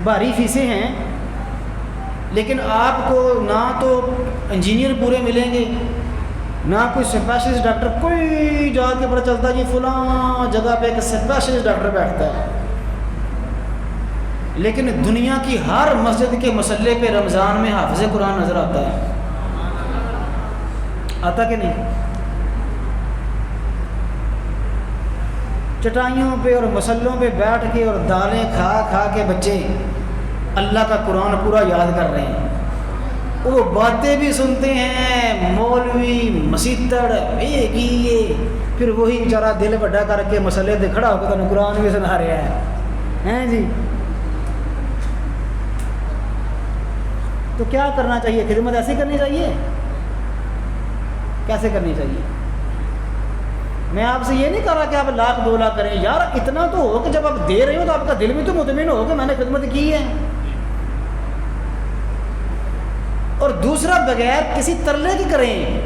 بھاری فیسیں ہیں، لیکن آپ کو نہ تو انجینئر پورے ملیں گے، نہ کوئی اسپیشلسٹ ڈاکٹر۔ کوئی جا کے پتہ چلتا جی فلاں جگہ پہ ایک اسپیشلسٹ ڈاکٹر بیٹھتا ہے، لیکن دنیا کی ہر مسجد کے مسلح پہ رمضان میں حافظ قرآن نظر آتا ہے۔ آتا کہ نہیں؟ چٹائیوں پہ اور مسلوں پہ بیٹھ کے اور دالیں کھا کھا کے بچے اللہ کا قرآن پورا یاد کر رہے ہیں۔ وہ باتیں بھی سنتے ہیں، مولوی مسیتڑ یہ پھر وہی بیچارہ دل بڑا کر کے مسئلے دے کھڑا ہو کے تمہیں قرآن بھی سنا رہا ہے جی۔ تو کیا کرنا چاہیے؟ خدمت ایسی کرنی چاہیے؟ کیسے کرنی چاہیے؟ میں آپ سے یہ نہیں کہہ رہا کہ آپ 1 لاکھ 2 لاکھ کریں، یار اتنا تو ہو کہ جب آپ دے رہے ہو تو آپ کا دل بھی تو مطمئن ہو کہ میں نے خدمت کی ہے۔ اور دوسرا بغیر کسی ترلے کی کریں۔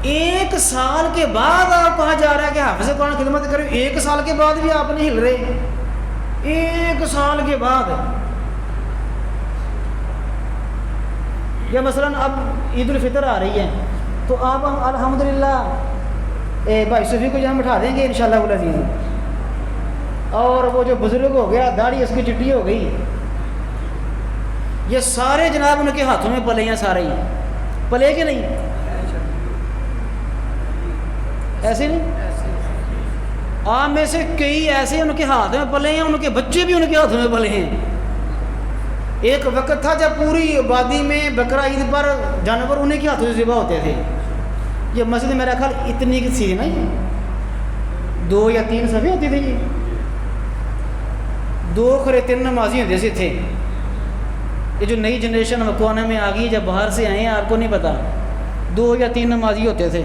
1 سال کے بعد آپ کہا جا رہا ہے کہ حافظ قرآن خدمت کریں، 1 سال کے بعد بھی آپ نہیں ہل رہے، 1 سال کے بعد۔ یا مثلا اب عید الفطر آ رہی ہے تو آپ الحمدللہ بھائی صوفی کو یہاں بٹھا دیں گے انشاءاللہ العزیز، اور وہ جو بزرگ ہو گیا داڑھی اس کی چٹی ہو گئی، یہ سارے جناب ان کے ہاتھوں میں پلے ہیں، سارے ہی پلے کہ نہیں؟ ایسے نہیں؟ آپ میں سے کئی ایسے ان کے ہاتھ میں پلے ہیں، ان کے بچے بھی ان کے ہاتھوں میں پلے ہیں۔ ایک وقت تھا جب پوری آبادی میں بقرہ عید پر جانور انہیں کے ہاتھوں سے ذبح ہوتے تھے۔ یہ مسجد میرا خیال اتنی کی سی نا، 2 یا 3 صفحے ہوتی تھی جی، 2 کھرے 3 نمازی ہوتے سے تھے۔ یہ جو نئی جنریشن مکوانا میں آ گئی، جب باہر سے آئے ہیں آپ کو نہیں پتا، 2 یا 3 نمازی ہوتے تھے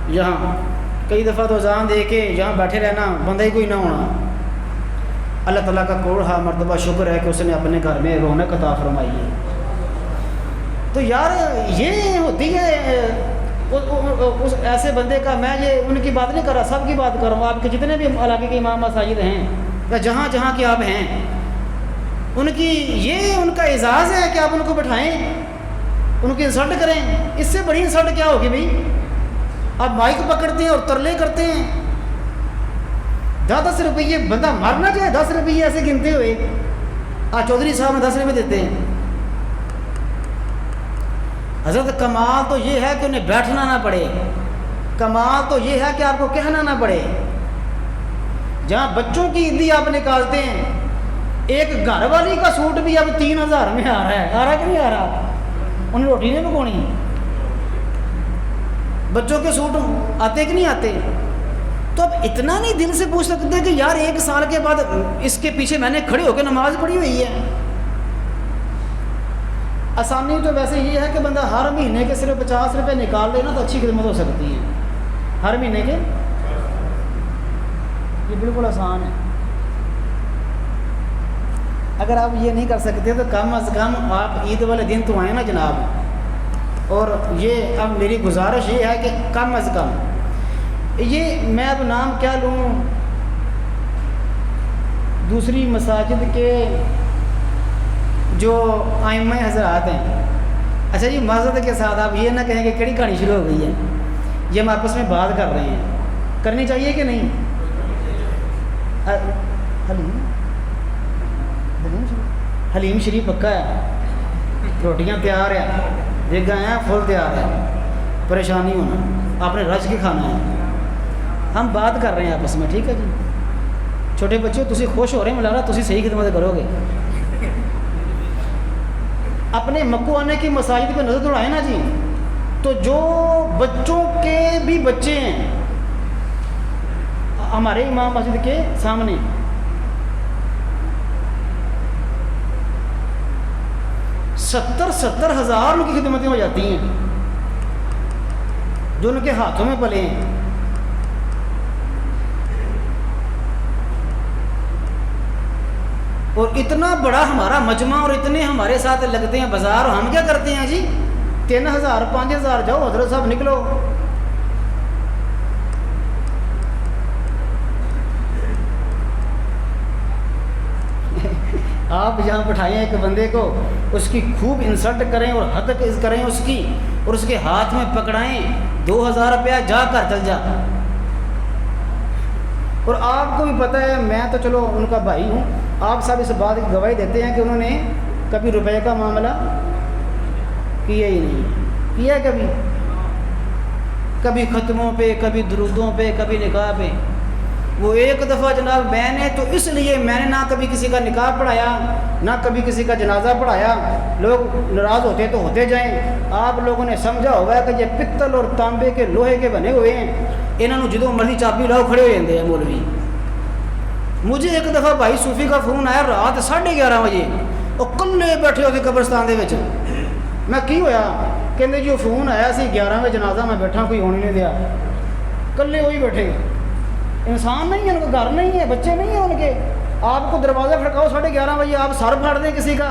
یہاں۔ کئی دفعہ تو اذان دے کے یہاں بیٹھے رہنا، بندہ ہی کوئی نہ ہونا۔ اللہ تعالیٰ کا کوڑا مرتبہ شکر ہے کہ اس نے اپنے گھر میں رونق عطا فرمائی ہے۔ تو یار یہ ہوتی ہے اس ایسے بندے کا، میں یہ ان کی بات نہیں کر رہا، سب کی بات کر رہا ہوں۔ آپ کے جتنے بھی علاقے کے امام مساجد ہیں یا جہاں جہاں کے آپ ہیں، ان کی یہ ان کا اعزاز ہے کہ آپ ان کو بٹھائیں، ان کی انسلٹ کریں۔ اس سے بڑی انسلٹ کیا ہوگی بھائی؟ آپ مائک پکڑتے ہیں اور ترلے کرتے ہیں۔ 10 روپیے بندہ مارنا چاہے، 10 روپیے ایسے گنتے ہوئے چودھری صاحب میں 10 روپئے دیتے ہیں۔ حضرت کمال تو یہ ہے کہ انہیں بیٹھنا نہ پڑے، کمال تو یہ ہے کہ آپ کو کہنا نہ پڑے۔ جہاں بچوں کی عیدی آپ نکالتے ہیں ایک گھر والی کا سوٹ بھی اب 3000 میں آ رہا ہے، آ رہا کہ نہیں آ رہا؟ انہیں روٹی نہیں پکانی۔ بچوں کے سوٹ آتے کہ نہیں آتے؟ تو اب اتنا نہیں دل سے پوچھ سکتے کہ یار 1 سال کے بعد اس کے پیچھے میں نے کھڑے ہو کے نماز پڑھی ہوئی ہے۔ آسانی تو ویسے یہ ہے کہ بندہ ہر مہینے کے صرف 50 روپے نکال لینا تو اچھی خدمت ہو سکتی ہے، ہر مہینے کے، یہ بالکل آسان ہے۔ اگر آپ یہ نہیں کر سکتے تو کم از کم آپ عید والے دن تو آئیں نا جناب۔ اور یہ اب میری گزارش یہ ہے کہ کم از کم یہ میں اب نام کیا لوں، دوسری مساجد کے جو ائمہ حضرات ہیں، اچھا جی معذرت کے ساتھ آپ یہ نہ کہیں کہ کیڑی کہانی شروع ہو گئی ہے، یہ ہم آپس میں بات کر رہے ہیں، کرنی چاہیے کہ نہیں؟ حلیم شریف پکا ہے، روٹیاں تیار ہے، دیکھ گئے ہیں فل تیار ہے، پریشانی ہونا، آپ نے رج کے کھانا ہے، ہم بات کر رہے ہیں آپس میں، ٹھیک ہے جی؟ چھوٹے بچوں تسی خوش ہو رہے ہیں، ملا رہا تسی صحیح خدمت کرو گے۔ اپنے مکو آنے کی مساجد پہ نظر دوڑائیں نا جی، تو جو بچوں کے بھی بچے ہیں ہمارے امام مسجد کے سامنے، 70 ہزار ان کی خدمتیں ہو جاتی ہیں جو ان کے ہاتھوں میں پلے ہیں۔ اور اتنا بڑا ہمارا مجمع اور اتنے ہمارے ساتھ لگتے ہیں بازار، اور ہم کیا کرتے ہیں جی 3000 5000 جاؤ حضرت صاحب نکلو۔ آپ جہاں بٹھائیں ایک بندے کو، اس کی خوب انسلٹ کریں اور حد کریں اس کی، اور اس کے ہاتھ میں پکڑائیں 2000 روپیہ جا کر چل جا۔ اور آپ کو بھی پتہ ہے، میں تو چلو ان کا بھائی ہوں، آپ سب اس بات کی گواہی دیتے ہیں کہ انہوں نے کبھی روپے کا معاملہ کیا ہی نہیں، کیا ہے کبھی ختموں پہ، کبھی درودوں پہ، کبھی نکاح پہ۔ وہ ایک دفعہ جناب میں نے تو اس لیے میں نے نہ کبھی کسی کا نکاح پڑھایا نہ کبھی کسی کا جنازہ پڑھایا، لوگ ناراض ہوتے تو ہوتے جائیں، آپ لوگوں نے سمجھا ہوگا کہ یہ پتل اور تانبے کے لوہے کے بنے ہوئے ہیں، انہوں جدوں مرضی چابی لاؤ کھڑے ہو جاتے ہیں مولوی۔ مجھے ایک دفعہ بھائی صوفی کا فون آیا رات 11:30 بجے، وہ کلے بیٹھے ہوتے قبرستان دے وچ، میں کی ہویا کہندے جی وہ فون آیا سی 11 بجے جنازہ میں بیٹھا کوئی ہونے نہیں دیا، کلے وہی بیٹھے، انسان نہیں ہے ان کا، گھر نہیں ہے، بچے نہیں ہیں ان کے، آپ کو دروازہ کھڑکاؤ 11:30 بجے آپ سر پھاڑ دیں کسی کا۔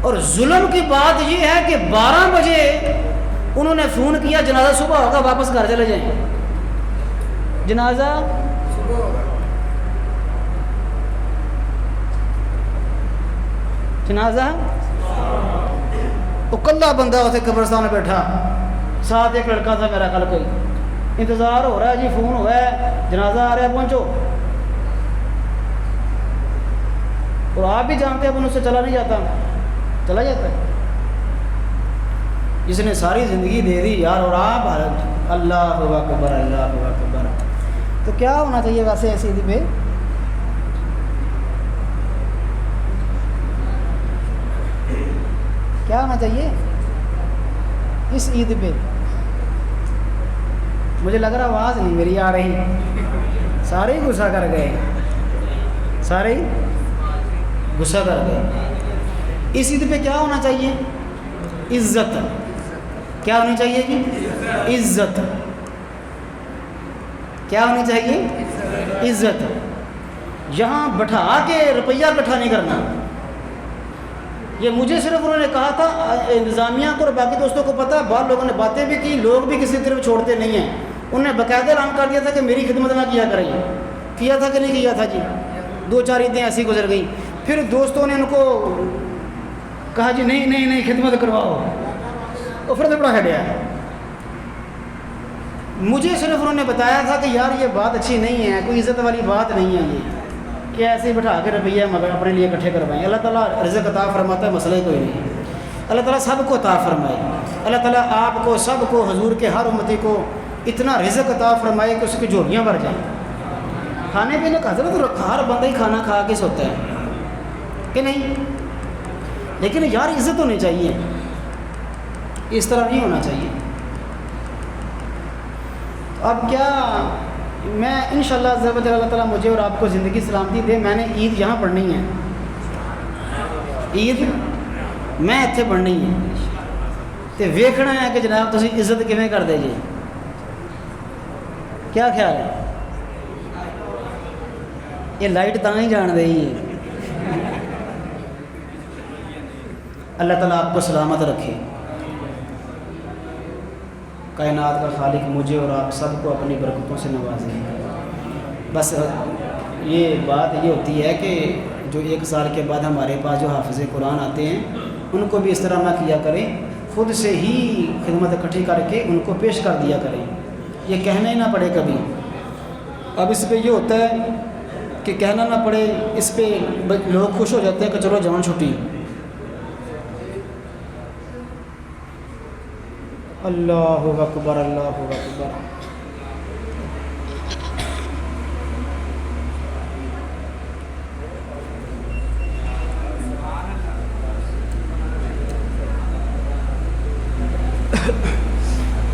اور ظلم کی بات یہ ہے کہ 12 بجے انہوں نے فون کیا جنازہ صبح ہوگا واپس گھر چلے جائیں، جنازہ وہ کلا بندہ اسے قبرستان میں بیٹھا، ساتھ ایک لڑکا تھا میرا، کل کوئی انتظار ہو رہا ہے جی، فون ہوا ہے جنازہ آ رہا ہے پہنچو، اور آپ بھی جانتے ہیں اب ان سے چلا نہیں جاتا، چلا جاتا ہے جس نے ساری زندگی دے دی یار، اور آپ اللہ اکبر اللہ اکبر۔ تو کیا ہونا چاہیے ویسے ایسی عید پہ؟ کیا ہونا چاہیے اس عید پہ؟ مجھے لگ رہا آواز نہیں میری آ رہی، سارے ہی غصہ کر گئے، سارے ہی غصہ کر گئے۔ اس عید پہ کیا ہونا چاہیے؟ عزت۔ کیا ہونی چاہیے جی؟ عزت۔ کیا ہونی چاہیے؟ عزت۔ یہاں بٹھا کے روپیہ اکٹھا نہیں کرنا، یہ مجھے صرف انہوں نے کہا تھا، انتظامیہ کو اور باقی دوستوں کو پتہ، بعض لوگوں نے باتیں بھی کی، لوگ بھی کسی طرف چھوڑتے نہیں ہیں، انہوں نے باقاعدہ اعلان کر دیا تھا کہ میری خدمت نہ کیا کریں، کیا تھا کہ نہیں کیا تھا جی؟ 2-4 عیدیں ایسی گزر گئیں، پھر دوستوں نے ان کو کہا جی نہیں خدمت کرواؤ، اور پھر سے بڑا ہٹیا۔ مجھے صرف انہوں نے بتایا تھا کہ یار یہ بات اچھی نہیں ہے، کوئی عزت والی بات نہیں ہے یہ، کہ ایسے ہی بٹھا کے روپیہ مگر اپنے لیے اکٹھے کروائیں۔ اللہ تعالیٰ رزق عطا فرماتا ہے، مسئلہ کوئی نہیں، اللہ تعالیٰ سب کو عطا فرمائے، اللہ تعالیٰ آپ کو سب کو، حضور کے ہر امتی کو اتنا رزق عطا فرمائے کہ اس کی جھولیاں بھر جائیں۔ کھانے پینے کا حضرت ہر بندہ ہی کھانا کھا کے سوتا ہے کہ نہیں؟ لیکن یار عزت ہونی چاہیے، اس طرح نہیں ہونا چاہیے۔ اب کیا میں انشاءاللہ اللہ تعالیٰ مجھے اور آپ کو زندگی سلامتی دے، میں نے عید یہاں پڑھنی ہے، عید میں اتنے پڑھنی ہے، تو ویکھنا ہے کہ جناب تسی عزت کیویں کر دے جی، کیا خیال ہے؟ یہ لائٹ تاں ہی جان رہی ہے۔ اللہ تعالیٰ آپ کو سلامت رکھے، کائنات کا خالق مجھے اور آپ سب کو اپنی برکتوں سے نوازے۔ بس یہ بات یہ ہوتی ہے کہ جو 1 سال کے بعد ہمارے پاس جو حافظ قرآن آتے ہیں ان کو بھی اس طرح نہ کیا کریں، خود سے ہی خدمت اکٹھی کر کے ان کو پیش کر دیا کریں، یہ کہنا ہی نہ پڑے کبھی۔ اب اس پہ یہ ہوتا ہے کہ کہنا نہ پڑے، اس پہ لوگ خوش ہو جاتے ہیں کہ چلو جوان چھٹی۔ اللہ اکبر، اللہ اکبر۔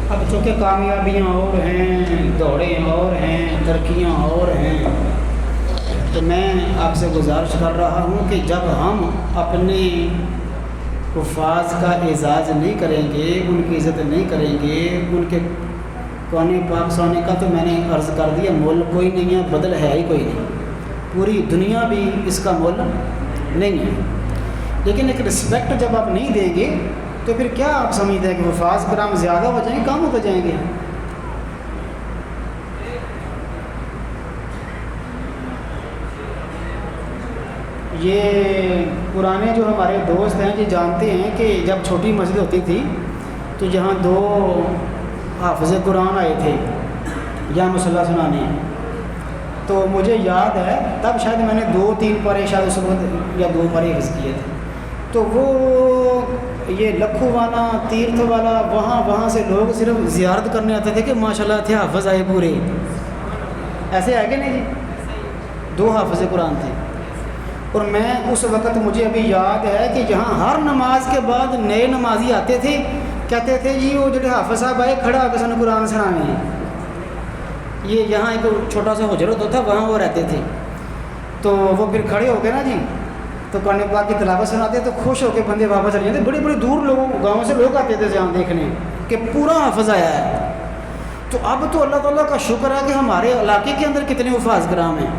اب چونکہ کامیابیاں اور ہیں، دوڑیں اور ہیں، ترقیاں اور ہیں، تو میں آپ سے گزارش کر رہا ہوں کہ جب ہم اپنے حفاظ کا اعزاز نہیں کریں گے، ان کی عزت نہیں کریں گے، ان کے قومی پاک سونے کا تو میں نے عرض کر دیا مول کوئی نہیں ہے، بدل ہے ہی کوئی نہیں، پوری دنیا بھی اس کا مول نہیں ہے۔ لیکن ایک رسپیکٹ جب آپ نہیں دیں گے تو پھر کیا آپ سمجھتے ہیں کہ حفاظ کرام زیادہ ہو جائیں گے، کم ہوتے جائیں گے؟ یہ پرانے جو ہمارے دوست ہیں یہ جانتے ہیں کہ جب چھوٹی مسجد ہوتی تھی تو یہاں 2 حافظ قرآن آئے تھے یا مصلی سنانے، تو مجھے یاد ہے تب شاید میں نے 2-3 پارے شاید اس وقت یا 2 پارے حفظ کیے تھے، تو وہ یہ لکھو والا تیرتھ والا وہاں سے لوگ صرف زیارت کرنے آتے تھے کہ ماشاءاللہ تھے حافظ آئے پورے، ایسے ہے کہ نہیں جی؟ 2 حافظ قرآن تھے، اور میں اس وقت مجھے ابھی یاد ہے کہ یہاں ہر نماز کے بعد نئے نمازی آتے تھے، کہتے تھے جی وہ جو حافظ صاحب آئے کھڑا کے سن قرآن سنانے ہیں۔ یہ یہاں ایک چھوٹا سا حجرت ہوتا وہاں وہ رہتے تھے، تو وہ پھر کھڑے ہو کے نا جی تو قرآن پاک کی تلاوت سناتے تو خوش ہو کے بندے واپس چلے جاتے، بڑی بڑی دور لوگوں گاؤں سے لوگ آتے تھے جہاں دیکھنے کہ پورا حافظ آیا ہے۔ تو اب تو اللہ تعالیٰ کا شکر ہے کہ ہمارے علاقے کے اندر کتنے حفاظ کرام ہیں،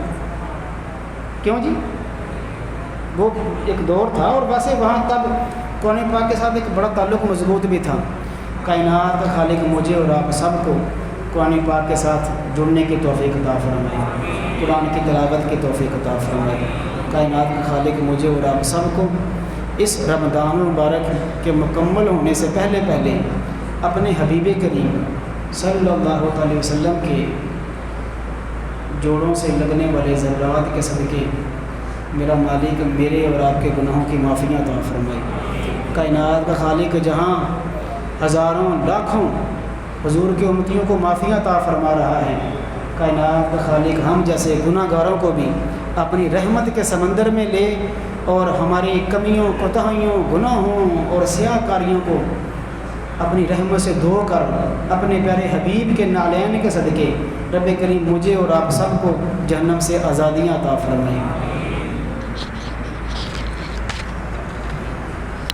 کیوں جی؟ وہ ایک دور تھا، اور ویسے وہاں تب قرآن پاک کے ساتھ ایک بڑا تعلق مضبوط بھی تھا۔ کائنات کا خالق مجھے اور آپ سب کو قرآن پاک کے ساتھ جڑنے کی توفیق عطا فرمائے، قرآن کی تلاوت کی توفیق عطا فرمائے۔ کائنات کا خالق مجھے اور آپ سب کو اس رمضان المبارک کے مکمل ہونے سے پہلے اپنے حبیب کریم صلی اللہ علیہ وسلم کے جوڑوں سے لگنے والے ذرات کے صدقے میرا مالک میرے اور آپ کے گناہوں کی معافیاں عطا فرمائے۔ کائنات کا خالق جہاں ہزاروں لاکھوں حضور کے امتیوں کو معافیاں عطا فرما رہا ہے، کائنات کا خالق ہم جیسے گناہ گاروں کو بھی اپنی رحمت کے سمندر میں لے، اور ہماری کمیوں، کوتاہیوں، گناہوں اور سیاہ کاریوں کو اپنی رحمت سے دھو کر اپنے پیارے حبیب کے نالین کے صدقے رب کریم مجھے اور آپ سب کو جہنم سے آزادیاں عطا فرمائے۔